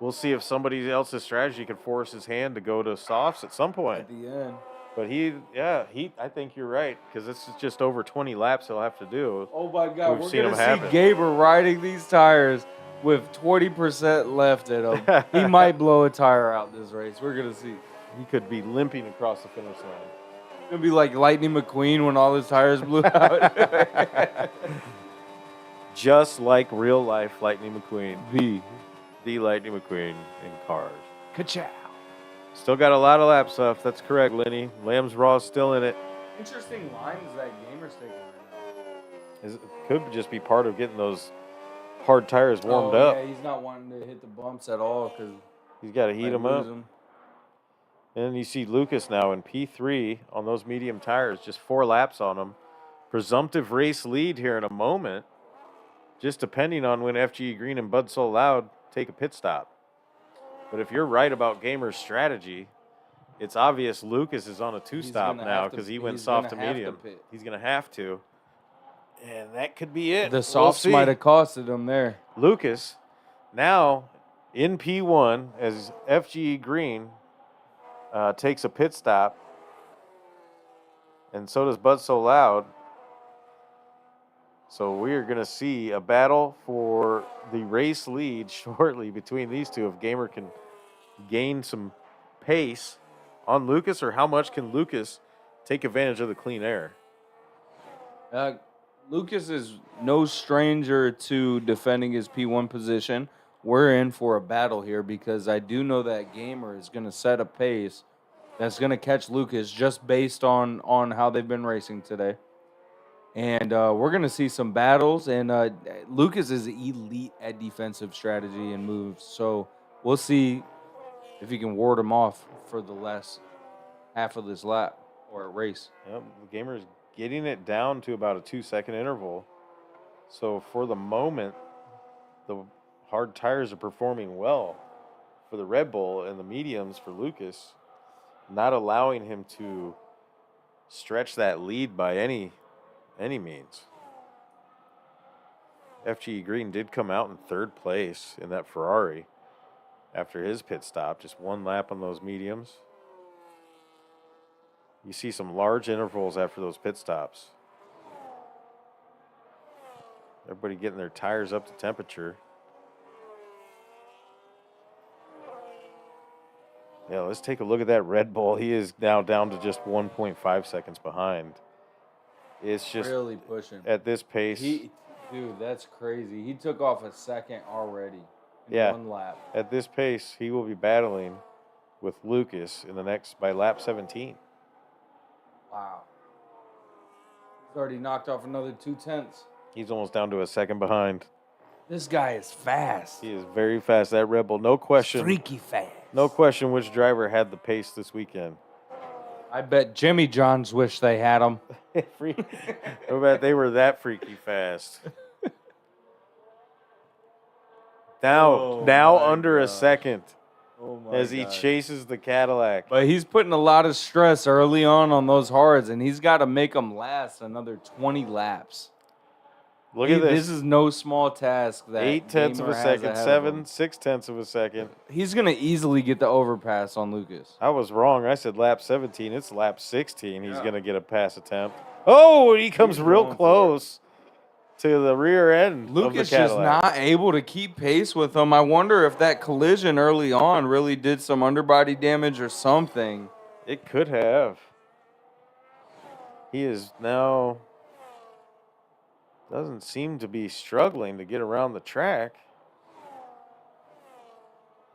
We'll see if somebody else's strategy can force his hand to go to softs at some point. At the end. But I think you're right because this is just over 20 laps he'll have to do. Oh my God, We've we're seen going to him see happen. Gamer riding these tires with 20% left in him. He might blow a tire out this race. We're going to see. He could be limping across the finish line. It's going to be like Lightning McQueen when all his tires blew out. Just like real life Lightning McQueen. The Lightning McQueen in cars. Ka-chow. Still got a lot of laps left. That's correct, Lenny. Lamb's Raw is still in it. Interesting lines that Gamer's taking right now. It could just be part of getting those hard tires warmed up. Yeah, he's not wanting to hit the bumps at all because He's got to heat them up. And you see Lucas now in P3 on those medium tires, just 4 laps on them. Presumptive race lead here in a moment, just depending on when FGE Green and Bud So Loud take a pit stop. But if you're right about Gamer's strategy, it's obvious Lucas is on a 2-stop gonna now have to- because he went he's soft to gonna have to medium. pit. He's going to have to. And that could be it. the We'll softs see. might have costed him there. Lucas now in P1 as FGE Green takes a pit stop, and so does Bud So Loud. So we are going to see a battle for the race lead shortly between these two. If Gamer can gain some pace on Lucas, or how much can Lucas take advantage of the clean air? Lucas is no stranger to defending his P1 position. We're in for a battle here because I do know that Gamer is going to set a pace that's going to catch Lucas just based on how they've been racing today. And we're going to see some battles. And Lucas is elite at defensive strategy and moves. So we'll see if he can ward him off for the last half of this lap or race. Yep, the gamer's getting it down to about a 2-second interval. So for the moment, the hard tires are performing well for the Red Bull and the mediums for Lucas, not allowing him to stretch that lead by any means. FGE Green did come out in third place in that Ferrari after his pit stop, just one lap on those mediums. You see some large intervals after those pit stops. Everybody getting their tires up to temperature. Yeah, let's take a look at that Red Bull. He is now down to just 1.5 seconds behind. It's just really pushing. At this pace. Dude, that's crazy. He took off a second already in one lap. At this pace, he will be battling with Lucas by lap 17. Wow. He's already knocked off another 0.2. He's almost down to a second behind. This guy is fast. He is very fast. That Red Bull, no question. Freaky fast. No question which driver had the pace this weekend. I bet Jimmy Johns wish they had him. I bet they were that freaky fast. Now under a second as he chases the Cadillac. But he's putting a lot of stress early on those hards, and he's got to make them last another 20 laps. Look at this. This is no small task. That 0.8 of a second, 6/10 of a second. He's going to easily get the overpass on Lucas. I was wrong. I said lap 17. It's lap 16. He's going to get a pass attempt. Oh, he comes real close to the rear end Lucas of the Cadillac. just not able to keep pace with him. I wonder if that collision early on really did some underbody damage or something. It could have. He is now... doesn't seem to be struggling to get around the track.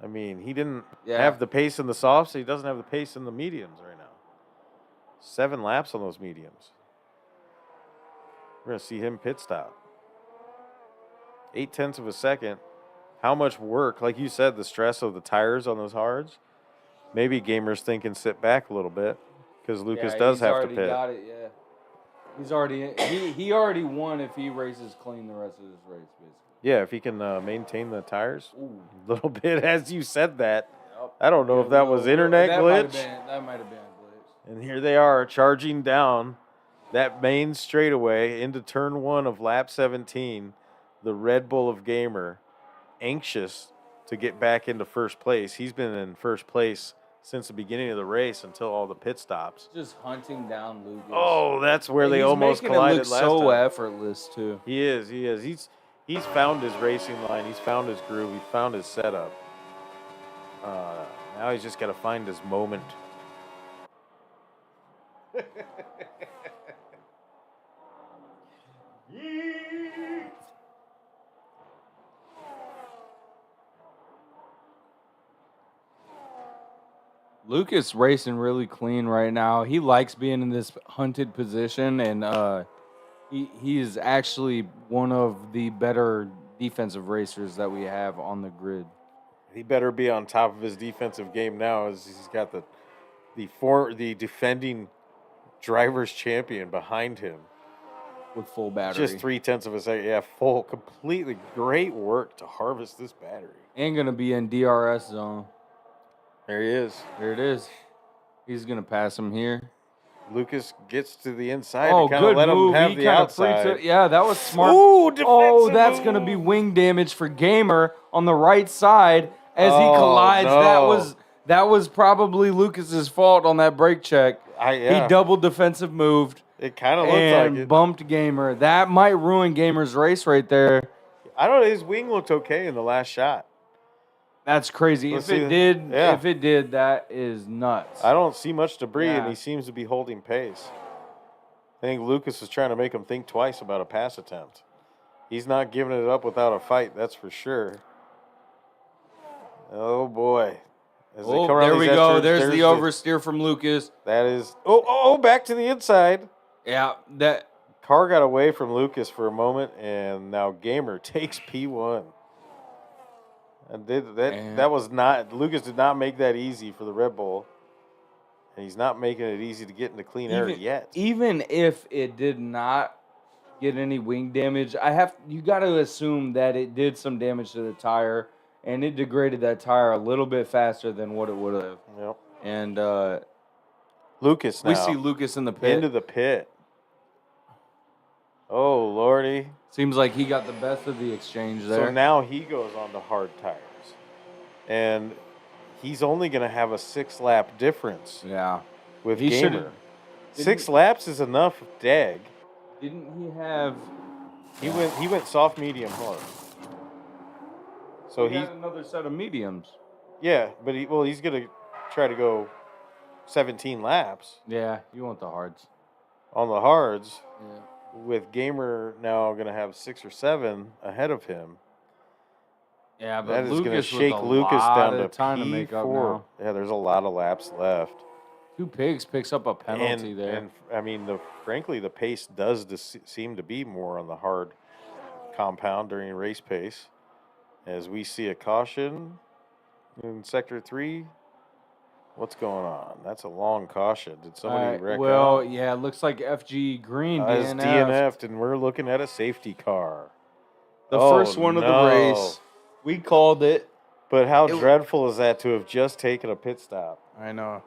I mean, he didn't have the pace in the softs, so he doesn't have the pace in the mediums right now. 7 laps on those mediums. We're going to see him pit stop. 0.8 of a second. How much work, like you said, the stress of the tires on those hards. Maybe gamers thinking sit back a little bit because Lucas does have to pit. Got it, yeah. He's already he already won if he races clean the rest of this race, basically. Yeah, if he can maintain the tires a little bit as you said that. Yep. I don't know if that was internet glitch. That might have been a glitch. And here they are charging down that main straightaway into turn 1 of lap 17. The Red Bull of Gamer, anxious to get back into first place. He's been in first place since the beginning of the race until all the pit stops. Just hunting down Lucas. Oh, that's where they almost collided last time. So effortless too. He is. He's found his racing line. He's found his groove. He's found his setup. Now he's just got to find his moment. Lucas racing really clean right now. He likes being in this hunted position, and he is actually one of the better defensive racers that we have on the grid. He better be on top of his defensive game now, as he's got the defending drivers champion behind him with full battery. Just 0.3 of a second, yeah, full, completely great work to harvest this battery. And gonna be in DRS zone. There he is. There it is. He's gonna pass him here. Lucas gets to the inside Oh, and kind of good let move. him have He the kinda outside. freaks it. Yeah, that was smart. Ooh, oh, defensive that's move. going to be wing damage for Gamer on the right side as he Oh, collides. no. That was probably Lucas's fault on that brake check. Yeah. He double defensive moved It kind of looked and like it. bumped Gamer. That might ruin Gamer's race right there. I don't know. His wing looked okay in the last shot. That's crazy. Let's If see it that. did, Yeah. if it did, that is nuts. I don't see much debris, and Yeah. he seems to be holding pace. I think Lucas is trying to make him think twice about a pass attempt. He's not giving it up without a fight, that's for sure. Oh, boy. As they come around there we these go. S-turns, There's the oversteer from Lucas. That is... Oh, back to the inside. Yeah, that car got away from Lucas for a moment, and now Gamer takes P1. And that was not Lucas did not make that easy for the Red Bull, and he's not making it easy to get into clean air yet. Even if it did not get any wing damage, you got to assume that it did some damage to the tire, and it degraded that tire a little bit faster than what it would have. Yep. And Lucas now. we see Lucas in the pit. Into the pit. Oh, Lordy. Seems like he got the best of the exchange there. So now he goes on to hard tires. And he's only going to have a 6-lap difference Yeah. with He Gamer. should've- 6 laps is enough, Dag. Didn't he have... He went soft, medium, hard. So he had another set of mediums. Yeah, but he's going to try to go 17 laps Yeah, you want the hards. on the hards. Yeah. With Gamer now going to have 6 or 7 ahead of him. Yeah, but That is going to Lucas with shake a Lucas lot down to of time to make up P4. now. Yeah, there's a lot of laps left. 2 pigs picks up a penalty there. And I mean, frankly, the pace does seem to be more on the hard compound during race pace. As we see a caution in Sector 3. What's going on? That's a long caution. Did somebody wreck out? Yeah, it looks like FG Green Is DNF'd. DNF'd, and we're looking at a safety car. The first one of the race. We called it. But how dreadful is that to have just taken a pit stop? I know.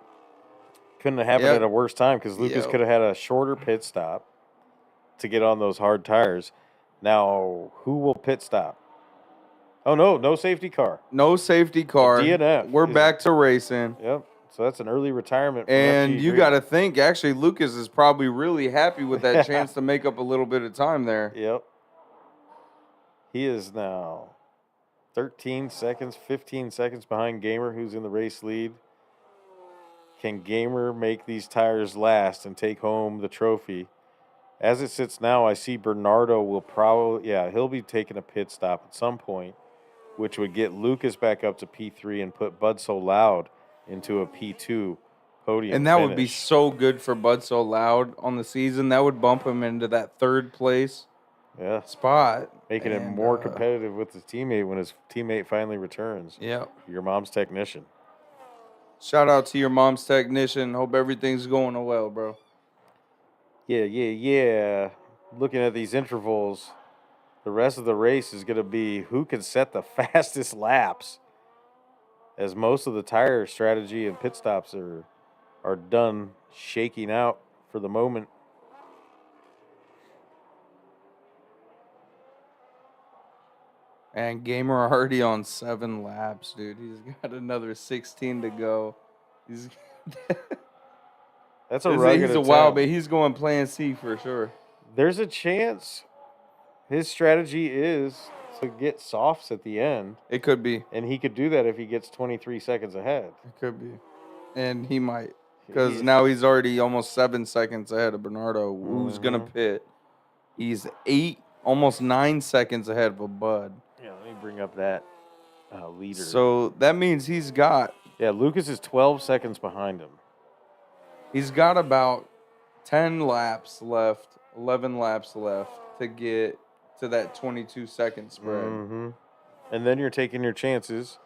Couldn't have happened at a worse time because Lucas could have had a shorter pit stop to get on those hard tires. Now, who will pit stop? Oh, no safety car. No safety car. DNF. We're back to racing. Yep. So that's an early retirement. And you got to think, actually, Lucas is probably really happy with that chance to make up a little bit of time there. Yep. He is now 13 seconds, 15 seconds behind Gamer, who's in the race lead. Can Gamer make these tires last and take home the trophy? As it sits now, I see Bernardo will probably, he'll be taking a pit stop at some point, which would get Lucas back up to P3 and put Bud So Loud into a P2 podium. And that would be so good for Bud So Loud on the season. That would bump him into that 3rd place spot. Making it more competitive with his teammate when his teammate finally returns. Yeah. Your mom's technician. Shout out to your mom's technician. Hope everything's going well, bro. Yeah. Looking at these intervals, the rest of the race is going to be who can set the fastest laps, as most of the tire strategy and pit stops are done shaking out for the moment. And Gamer already on 7 laps, dude. He's got another 16 to go. That's a rugged He's a attempt. wild, but he's going plan C for sure. There's a chance his strategy is to get softs at the end. It could be. And he could do that if he gets 23 seconds ahead. It could be. And he might. Because now he's already almost 7 seconds ahead of Bernardo, who's going to pit. He's 8, almost 9 seconds ahead of Bud. Yeah, let me bring up that leader. So that means he's got... Yeah, Lucas is 12 seconds behind him. He's got about 10 laps left, 11 laps left to get to that 22-second spread. Mm-hmm. And then you're taking your chances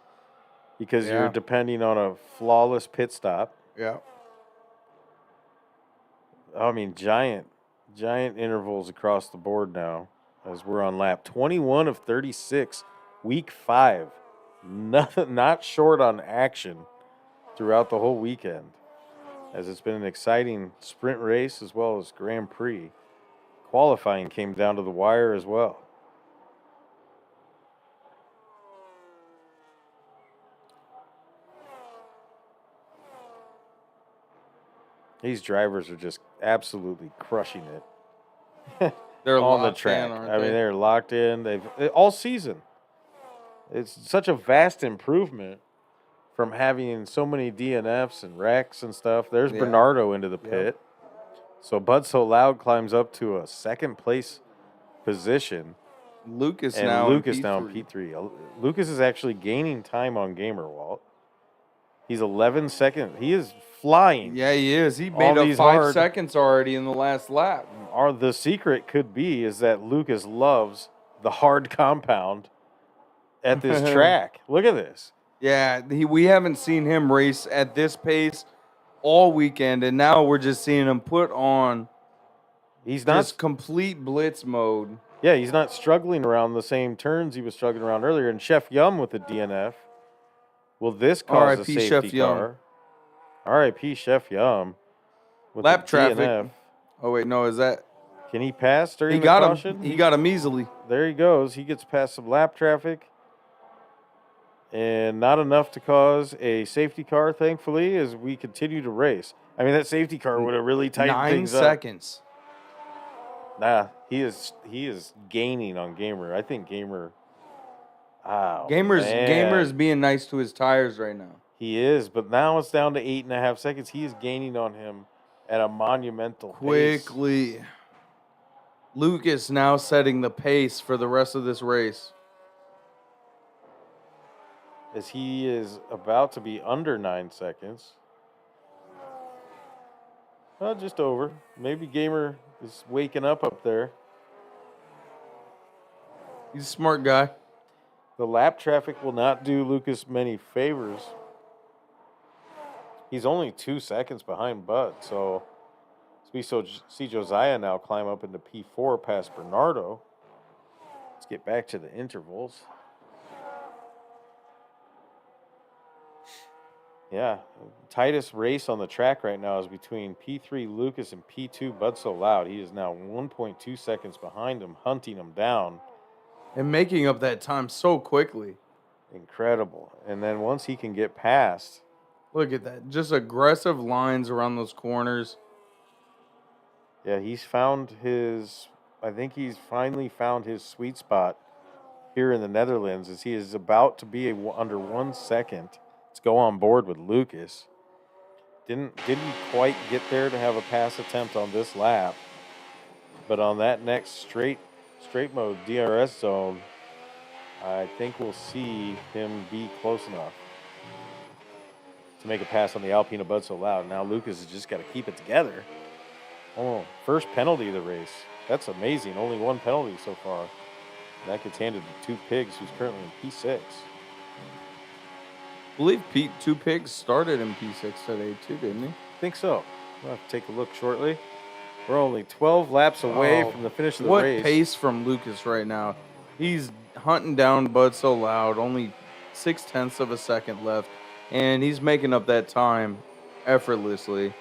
because you're depending on a flawless pit stop. Yeah. I mean, giant intervals across the board now as we're on lap 21 of 36, week 5. Not short on action throughout the whole weekend, as it's been an exciting sprint race as well as Grand Prix. Qualifying came down to the wire as well. These drivers are just absolutely crushing it. They're on the locked track. in, aren't I mean, they? they're locked in. They've all season. It's such a vast improvement from having so many DNFs and wrecks and stuff. There's Bernardo into the pit. So Bud So Loud climbs up to a 2nd place position. Lucas and now Lucas in now in P3. Lucas is actually gaining time on Gamer, Walt. He's 11 seconds. He is flying. Yeah, he is. He All made up these 5 hard- seconds already in the last lap. Or the secret could be is that Lucas loves the hard compound at this track. Look at this. Yeah, we haven't seen him race at this pace all weekend, and now we're just seeing him put on He's not. just complete blitz mode. Yeah, he's not struggling around the same turns he was struggling around earlier. And Chef Yum with the DNF. Will this cause a R.I.P. safety Chef Yum. car? R.I.P. Chef Yum. With Lap the traffic. DNF. Oh wait, no, is that Can he pass during he the got caution? him? He got him easily. There he goes. He gets past some lap traffic. And not enough to cause a safety car, thankfully, as we continue to race. I mean, that safety car would have really tightened 9 things up. seconds. Nah, he is gaining on Gamer. I think Gamer. Oh, Gamer's man. being nice to his tires right now. He is, but now it's down to 8.5 seconds. He is gaining on him at a monumental pace. Quickly. Lucas now setting the pace for the rest of this race. As he is about to be under 9 seconds. Well, just over. Maybe Gamer is waking up there. He's a smart guy. The lap traffic will not do Lucas many favors. He's only 2 seconds behind Bud, so as we see Josiah now climb up into P4 past Bernardo. Let's get back to the intervals. Yeah, tightest race on the track right now is between P3 Lucas and P2 Bud So Loud. He is now 1.2 seconds behind him, hunting him down. And making up that time so quickly. Incredible. And then once he can get past. Look at that. Just aggressive lines around those corners. Yeah, he's found his, I think he's finally found his sweet spot here in the Netherlands as he is about to be under 1 second. Let's go on board with Lucas. Didn't quite get there to have a pass attempt on this lap. But on that next straight mode DRS zone, I think we'll see him be close enough to make a pass on the Alpine Bud So Loud. Now Lucas has just got to keep it together. Oh, first penalty of the race. That's amazing. Only 1 penalty so far. And that gets handed to Two Pigs, who's currently in P6. I believe Two Pigs started in P6 today too, didn't he? I think so. We'll have to take a look shortly. We're only 12 laps away from the finish of the race. What pace from Lucas right now. He's hunting down Bud So Loud. Only 0.6 of a second left. And he's making up that time effortlessly.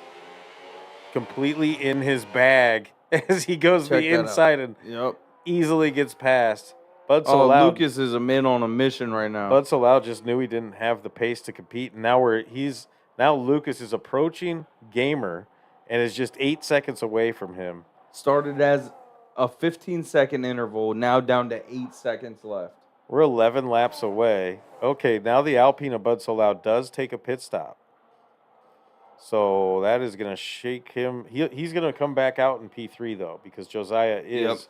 Completely in his bag as he goes Check the that inside out. and easily gets past. Bud So Oh, Loud. Lucas is a man on a mission right now. Bud So Loud just knew he didn't have the pace to compete, and now Lucas is approaching Gamer and is just 8 seconds away from him. Started as a 15-second interval, now down to 8 seconds left. We're 11 laps away. Okay, now the Alpine of Bud So Loud does take a pit stop. So that is going to shake him. He's going to come back out in P3, though, because Josiah is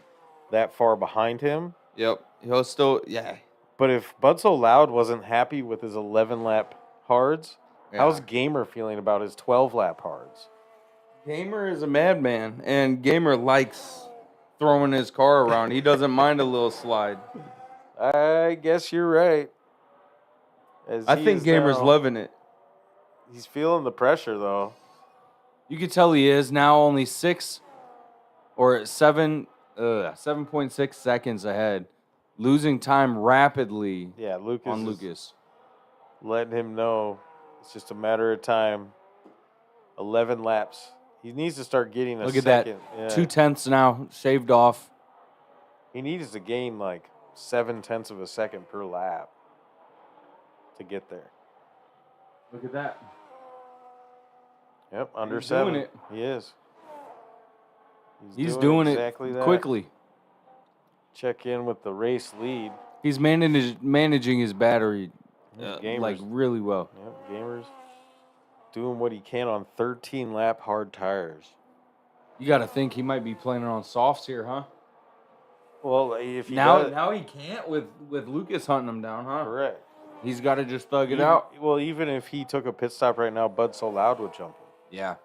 that far behind him. Yep. He'll still, yeah. But if Bud So Loud wasn't happy with his 11-lap hards, how's Gamer feeling about his 12-lap hards? Gamer is a madman, and Gamer likes throwing his car around. He doesn't mind a little slide. I guess you're right. I think Gamer's loving it. He's feeling the pressure, though. You can tell he is now only 7.6 seconds ahead, losing time rapidly. Yeah, Lucas. Letting him know it's just a matter of time. 11 laps. He needs to start getting a Look at second. that. 0.2 now shaved off. He needs to gain like 0.7 of a second per lap to get there. Look at that. Yep, under He's 7. doing it. He is. He's doing exactly it that. quickly. Check in with the race lead. He's managing his battery like really well. Yep, Gamer's doing what he can on 13-lap hard tires. You got to think he might be playing on softs here, huh? Well, if he now does, he can't with Lucas hunting him down, huh? correct. He's got to just thug it out. Well, even if he took a pit stop right now, Bud So Loud would jump him. Yeah.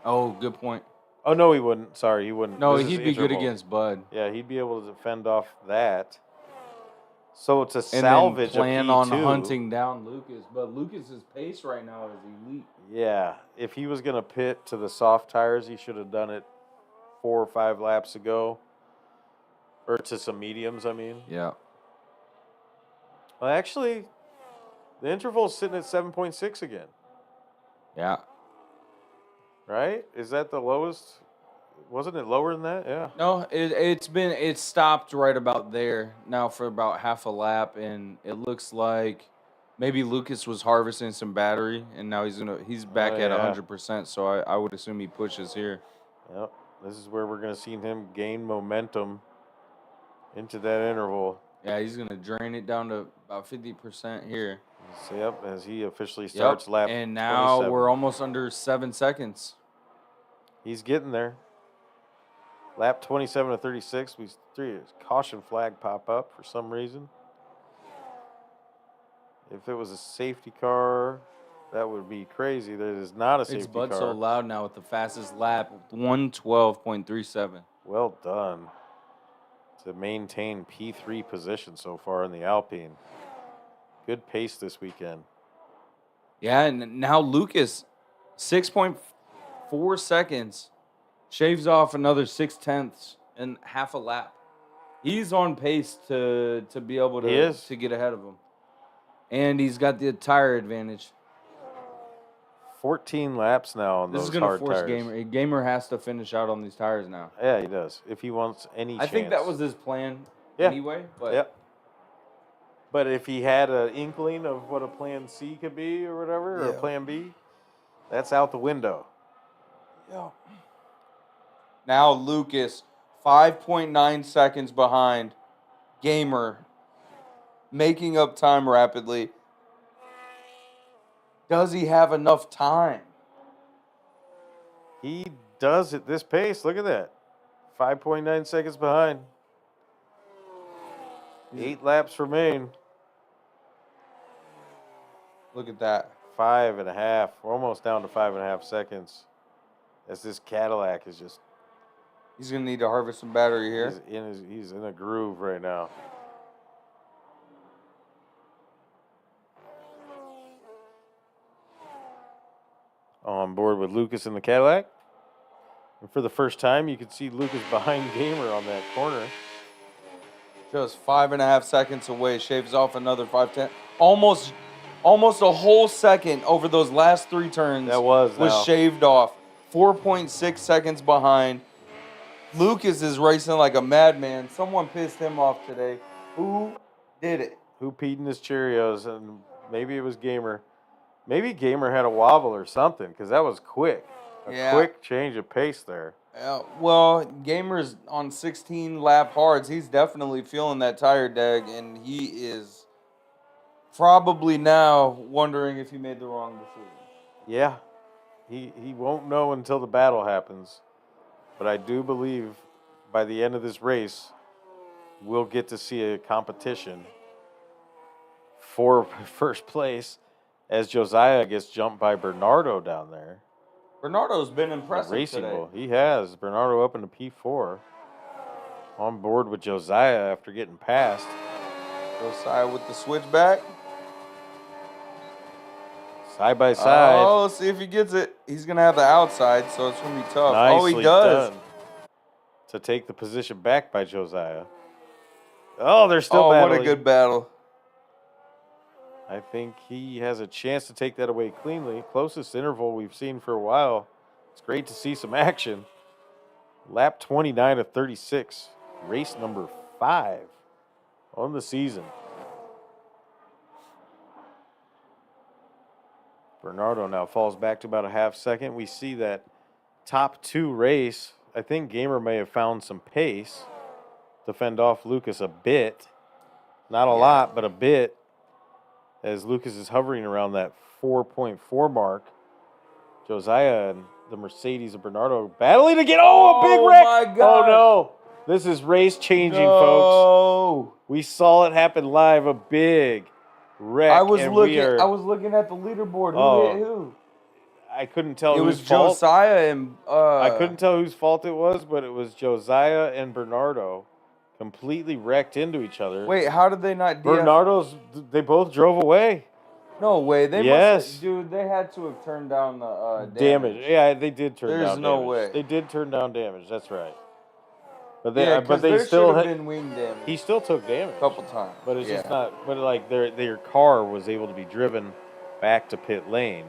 Oh, good point. Oh, no, he wouldn't. Sorry, he wouldn't. No, This is he'd be good interval. against Bud. Yeah, he'd be able to defend off that. So it's a And salvage then plan a on P2. hunting down Lucas. But Lucas's pace right now is elite. Yeah, if he was going to pit to the soft tires, he should have done it 4 or 5 laps ago. Or to some mediums, I mean. Yeah. Well, actually, the interval's sitting at 7.6 again, Yeah. right? Is that the lowest? Wasn't it lower than that? Yeah. No, it's stopped right about there now for about half a lap, and it looks like maybe Lucas was harvesting some battery, and now he's back at yeah. 100%. So I would assume he pushes here. Yep. This is where we're going to see him gain momentum into that interval. Yeah, he's gonna drain it down to about 50% here. So, yep, as he officially starts lap and now 27. we're almost under 7 seconds. He's getting there. Lap 27 to 36. We see a caution flag pop up for some reason. If it was a safety car, that would be crazy. That is not a safety It's Bud car. So Loud now with the fastest lap, 112.37. Well done to maintain P3 position so far in the Alpine. Good pace this weekend. Yeah, and now Lucas, 6.4 seconds, shaves off another 0.6 in half a lap. He's on pace to be able He is. to get ahead of him. And he's got the tire advantage. 14 laps now on This those is going to hard force tires. Gamer. Gamer has to finish out on these tires now. Yeah, he does. If he wants any I chance. think that was his plan Yeah. anyway. But Yep. But if he had an inkling of what a plan C could be or whatever, or a Yeah. plan B, that's out the window. yeah. Now Lucas, 5.9 seconds behind. Gamer, making up time rapidly. Does he have enough time? He does at this pace. Look at that. 5.9 seconds behind. 8 laps remain. Look at that. 5.5. We're almost down to 5.5 seconds. As this Cadillac is just He's going to need to harvest some battery here. he's in a groove right now. On board with Lucas in the Cadillac. And for the first time, you can see Lucas behind Gamer on that corner. Just 5.5 seconds away. Shaves off another 5.10. Almost a whole second over those last 3 turns. That was now. shaved off. 4.6 seconds behind. Lucas is racing like a madman. Someone pissed him off today. Who did it? Who peed in his Cheerios? And maybe it was Gamer. Maybe Gamer had a wobble or something, because that was quick. A quick change of pace there. Well, Gamer's on 16 lap hards. He's definitely feeling that tire dag, and he is probably now wondering if he made the wrong decision. Yeah. He won't know until the battle happens. But I do believe by the end of this race, we'll get to see a competition for first place as Josiah gets jumped by Bernardo down there. Bernardo's been impressive Racing today. Bull. He has. Bernardo up into P4. On board with Josiah after getting passed. Josiah with the switchback. Side by side. Oh, see if he gets it. He's going to have the outside, so it's going to be tough. Nicely oh, he does. done to take the position back by Josiah. Oh, they're still battling. What a good battle. I think he has a chance to take that away cleanly. Closest interval we've seen for a while. It's great to see some action. Lap 29 of 36. Race number 5 on the season. Bernardo now falls back to about a half second. We see that top 2 race. I think Gamer may have found some pace to fend off Lucas a bit. Not a lot, but a bit. As Lucas is hovering around that 4.4 mark. Josiah and the Mercedes of Bernardo battling to get, a big wreck. My God. Oh, no. This is race changing, folks. We saw it happen live. A big wreck. I was and looking. We are, I was looking at the leaderboard. Who Oh. hit who? I couldn't tell It whose was fault. Josiah and. I couldn't tell whose fault it was, but it was Josiah and Bernardo completely wrecked into each other. Wait, how did they not? They both drove away. No way. They Yes. must. Dude, they had to have turned down the Damage. Yeah, they did turn There's down no damage. way. They did turn down damage. That's right. But Yeah, but because they there still should have had, been wing damage. he still took damage a couple times. But it's yeah. just not. But like their car was able to be driven back to pit lane.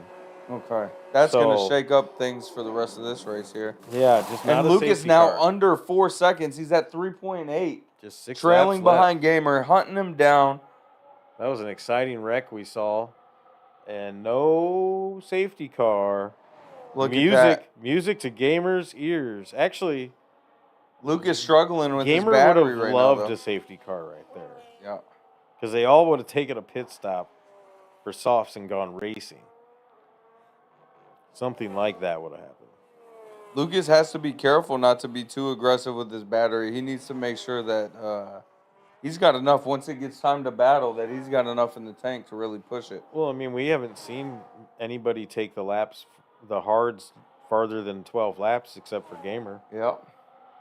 Okay. That's gonna So- shake up things for the rest of this race here. Yeah, just not And a Lucas safety now car. under 4 seconds. He's at 3.8. Just 6 Trailing laps behind Gamer, hunting him down. left. That was an exciting wreck we saw, and no safety car. Look at that. Music to gamers' ears. Actually, Lucas struggling with Gamer his battery would have right loved now. a safety car right there, Yeah. because they all would have taken a pit stop for softs and gone racing. Something like that would have happened. Lucas has to be careful not to be too aggressive with his battery. He needs to make sure that he's got enough once it gets time to battle, that he's got enough in the tank to really push it. Well, I mean, we haven't seen anybody take the hards farther than 12 laps except for Gamer. Yeah.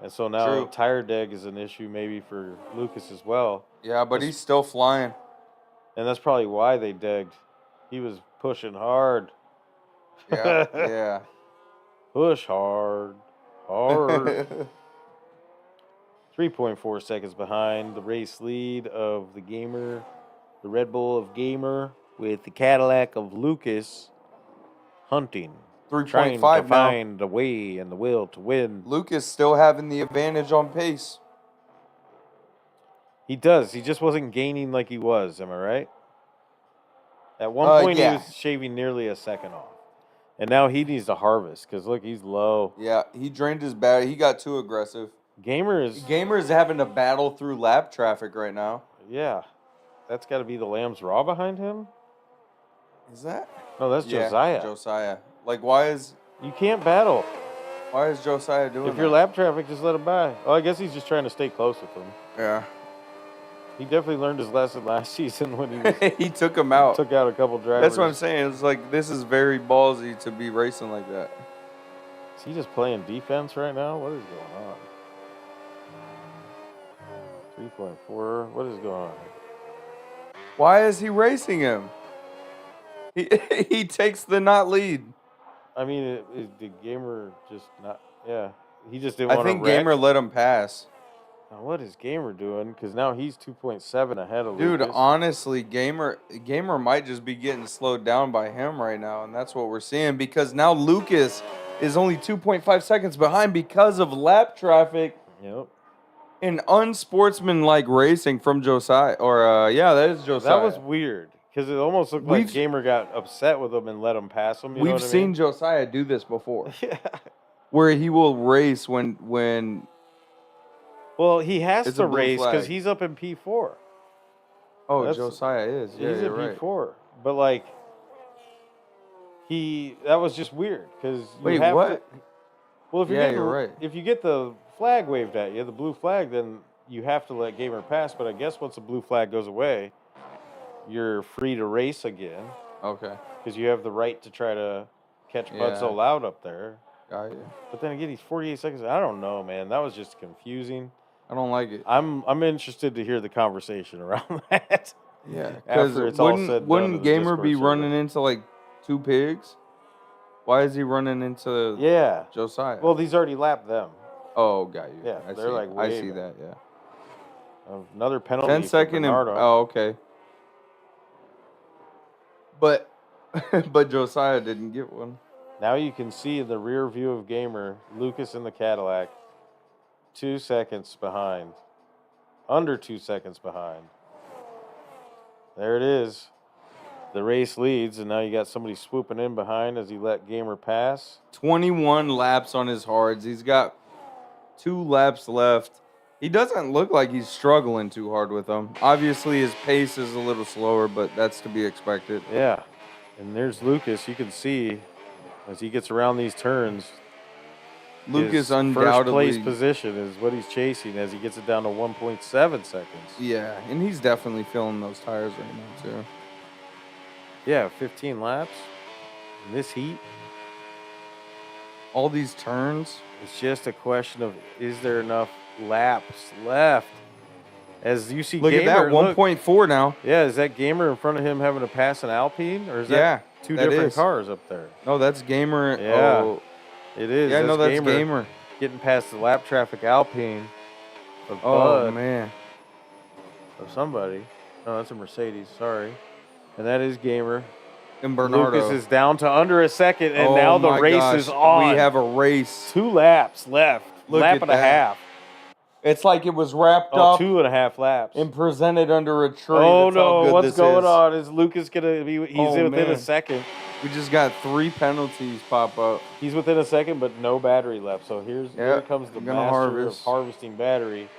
And so now True. tire deg is an issue maybe for Lucas as well. Yeah, but he's still flying. And that's probably why they degged. He was pushing hard. Yeah, yeah. Push hard. Hard. 3.4 seconds behind the race lead of the Gamer, the Red Bull of Gamer, with the Cadillac of Lucas hunting. 3.5 Trying to now. find the way and the will to win. Lucas still having the advantage on pace. He does. He just wasn't gaining like he was. Am I right? At one point, yeah. he was shaving nearly a second off. And now he needs to harvest because, look, he's low. Yeah, he drained his battery. He got too aggressive. Gamer is having to battle through lap traffic right now. Yeah. That's got to be the Lamb's Raw behind him? Is that? No, that's Yeah, Josiah. Josiah. Like, why is You can't battle. Josiah doing If that? you're lap traffic, just let him by. Well, I guess he's just trying to stay close with him. Yeah. He definitely learned his lesson last season when he was, He took him out. took out a couple drivers. That's what I'm saying. It's like, this is very ballsy to be racing like that. Is he just playing defense right now? What is going on? 3.4. What is going on? Why is he racing him? He takes the not lead. I mean, did Gamer just not? Yeah, he just didn't I want to think wreck. Gamer let him pass. Now, what is Gamer doing? Because now he's 2.7 ahead of Dude, Lucas. honestly, Gamer might just be getting slowed down by him right now, and that's what we're seeing because now Lucas is only 2.5 seconds behind because of lap traffic Yep. and unsportsmanlike racing from Josiah. Or that is Josiah. That was weird because it almost looked like We've- Gamer got upset with him and let him pass him. You know We've what I seen mean? Josiah do this before, Yeah. where he will race when. Well, he has It's a to blue race because flag. he's up in P4. Oh, That's- Josiah is. Yeah, He's you're in right. P4. But like, that was just weird because Wait, what? Well, if Yeah, you're right. If you get the flag waved at you, the blue flag, then you have to let Gamer pass. But I guess once the blue flag goes away, you're free to race again Okay, because you have the right to try to catch Bud Yeah. So Loud up there. got you. But then again, he's 48 seconds. I don't know, man. That was just confusing. I don't like it. I'm interested to hear the conversation around that. Yeah, because After it's all said and done in wouldn't the Gamer Discord be server. running into like two pigs? Why is he running into Yeah. Josiah? Well, he's already lapped them. oh, got you. Yeah, I they're see. like I way see back. that. Yeah. Another penalty. 10 for second. Bernardo. Oh, okay. But but Josiah didn't get one. Now you can see in the rear view of Gamer, Lucas in the Cadillac, 2 seconds behind. Under 2 seconds behind. There it is. The race leads, and now you got somebody swooping in behind as he let Gamer pass. 21 laps on his hards. He's got 2 laps left. He doesn't look like he's struggling too hard with them. Obviously, his pace is a little slower, but that's to be expected. Yeah. And there's Lucas. You can see as he gets around these turns, Lucas his undoubtedly. first place position is what he's chasing as he gets it down to 1.7 seconds. Yeah, and he's definitely feeling those tires right now, too. Yeah, 15 laps in this heat. All these turns. It's just a question of, is there enough laps left? As you see, Look Gamer, at that, 1.4 now. Yeah, is that Gamer in front of him having to pass an Alpine, or is Yeah, that two that different is. cars up there? No, that's Gamer. Yeah, Oh, it is. yeah, no, that's Gamer. Getting past the lap traffic Alpine of Oh, Bud, man. of somebody. No, that's a Mercedes. Sorry, and that is Gamer. And Bernardo. Lucas is down to under a second, and Oh now the my race gosh, is on. We have a race. 2 laps left. Look Lap at and a that. half. It's like it was wrapped Oh, up 2.5 laps. and presented under a tree. Oh That's how no, good what's this going is. on? Is Lucas gonna be? He's Oh, within a man. second. We just got 3 penalties pop up. He's within a second, but no battery left. So here comes the gonna master harvest. of harvesting battery.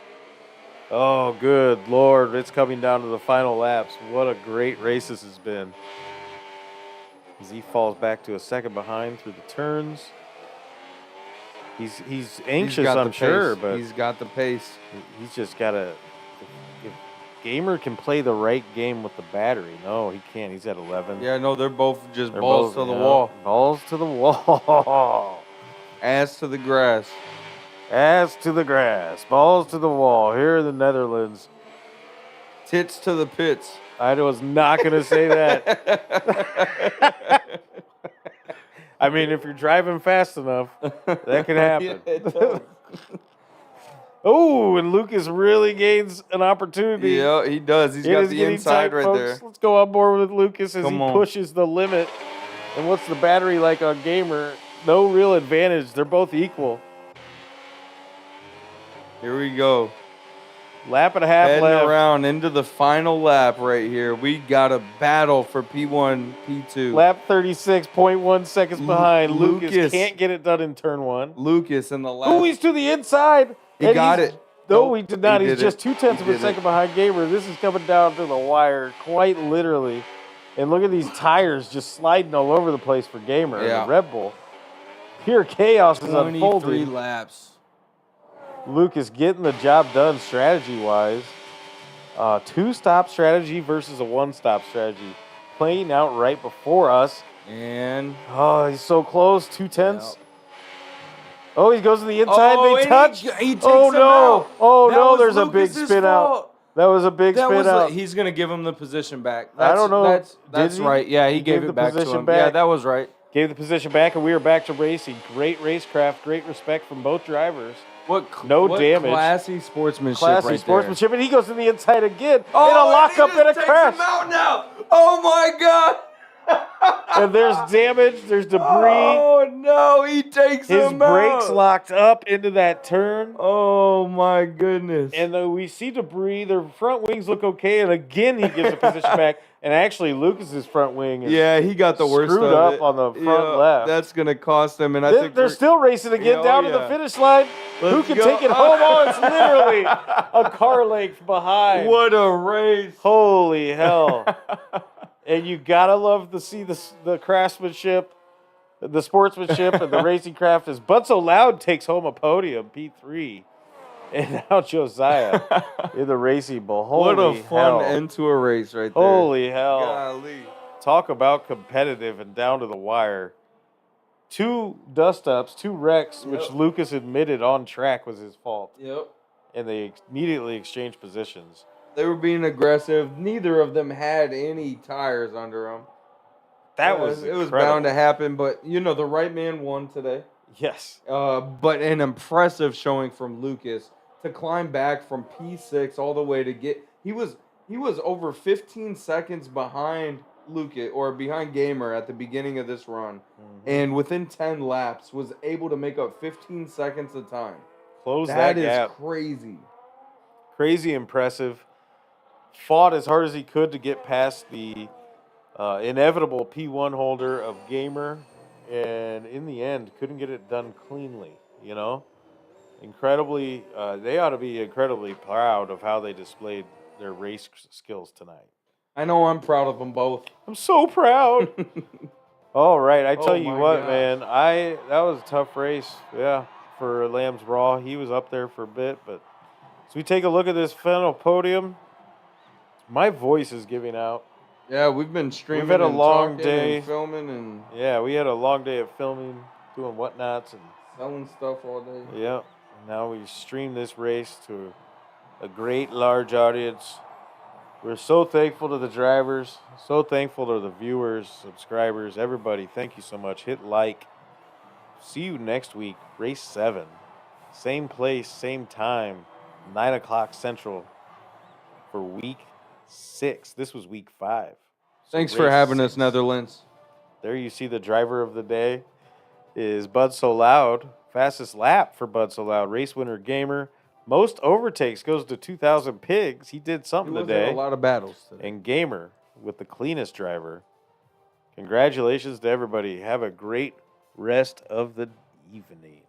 Oh, good Lord. It's coming down to the final laps. What a great race this has been. As he falls back to a second behind through the turns. He's anxious, got I'm the sure, pace. but He's got the pace. he's just got to... If Gamer can play the right game with the battery. No, he can't. He's at 11. Yeah, no, they're both just They're balls both, to the yeah, wall. Balls to the wall. Ass to the grass. Ass to the grass. Balls to the wall. Here in the Netherlands. Tits to the pits. I was not going to say that. I mean, if you're driving fast enough, that can happen. Yeah, it does. Oh, and Lucas really gains an opportunity. Yeah, he does. He's It got is the getting inside tight, right folks. there. Let's go on board with Lucas as Come he on. pushes the limit. And what's the battery like on Gamer? No real advantage. They're both equal. Here we go. Lap and a half Heading left. around into the final lap right here. We got a battle for P1, P2. Lap 36.1 seconds behind. Lucas Lucas. can't get it done in turn 1. Lucas in the last. Oh, he's to the inside. He And got he's- it. No, Nope, he did not. he He's did just it. 0.2 of He a did second it. behind Gamer. This is coming down to the wire, quite literally. And look at these tires just sliding all over the place for Gamer Yeah. and the Red Bull. Pure chaos is 23 unfolding. laps. Lucas getting the job done strategy-wise. 2-stop strategy versus a 1-stop strategy. Playing out right before us. And Oh, he's so close. 2/10. Oh, he goes to the inside. Oh, they and touch. he takes Oh him no! out. Oh That no! was There's a big Lucas's spin out. fault. That was a big That spin was out. he's gonna give him the position back. I don't know. That's Did he? right. Yeah, He he gave gave it the back to position him. back. Yeah, that was right. Gave the position back, and we are back to racing. Great racecraft, great respect from both drivers. What No damage. Classy sportsmanship. Classy right sportsmanship, and he goes to the inside again. There. and a lockup he and a just crash. takes him out now. Oh my God. And there's damage. There's debris. Oh no, he takes His him out. brakes locked up into that turn. Oh my goodness. And we see debris. Their front wings look okay, and again he gives the position back. And actually, Lucas's front wing is yeah, he got the worst screwed of up it. on the front left. That's gonna cost him, and I They're, think they're we're- still racing again Yeah, down oh, to the yeah. finish line. Who Let's can go. take it home? Oh, it's literally a car length behind. What a race! Holy hell. And you got to love to see the craftsmanship, the sportsmanship, and the racing craft as Butso Loud takes home a podium, P3. And now Josiah in the racing bull. Holy What a fun hell. end to a race right there. Holy hell. Golly. Talk about competitive and down to the wire. 2 dust-ups, 2 wrecks, which Yep. Lucas admitted on track was his fault. Yep. And they immediately exchanged positions. They were being aggressive. Neither of them had any tires under them. That was it was incredible. bound to happen, but you know the right man won today. Yes. But an impressive showing from Lucas to climb back from P6 all the way to get. He was over 15 seconds behind Lucas or behind Gamer at the beginning of this run, and within 10 laps was able to make up 15 seconds of time. Close that That is gap. crazy. Crazy impressive. Fought as hard as he could to get past the inevitable P1 holder of Gamer, and in the end, couldn't get it done cleanly, you know? Incredibly, they ought to be incredibly proud of how they displayed their race skills tonight. I know I'm proud of them both. I'm so proud. All right, I tell Oh you my what, gosh. man, that was a tough race, yeah, for Lamb's Raw. He was up there for a bit, but as we take a look at this final podium, my voice is giving out. Yeah, we've been streaming. had a and long talking day. and filming and Yeah, we had a long day of filming, doing whatnots, and selling stuff all day. yeah. Now we stream this race to a great large audience. We're so thankful to the drivers, so thankful to the viewers, subscribers, everybody. Thank you so much. Hit like. See you next week, race 7. Same place, same time, 9 o'clock Central for week 6. This was week 5. So Thanks for race having us, 6. Netherlands. There you see the driver of the day is Bud So Loud. Fastest lap for Bud So Loud. Race winner gamer. Most overtakes goes to 2,000 pigs. He did He something was in today. a lot of battles today. And gamer with the cleanest driver. Congratulations to everybody. Have a great rest of the evening.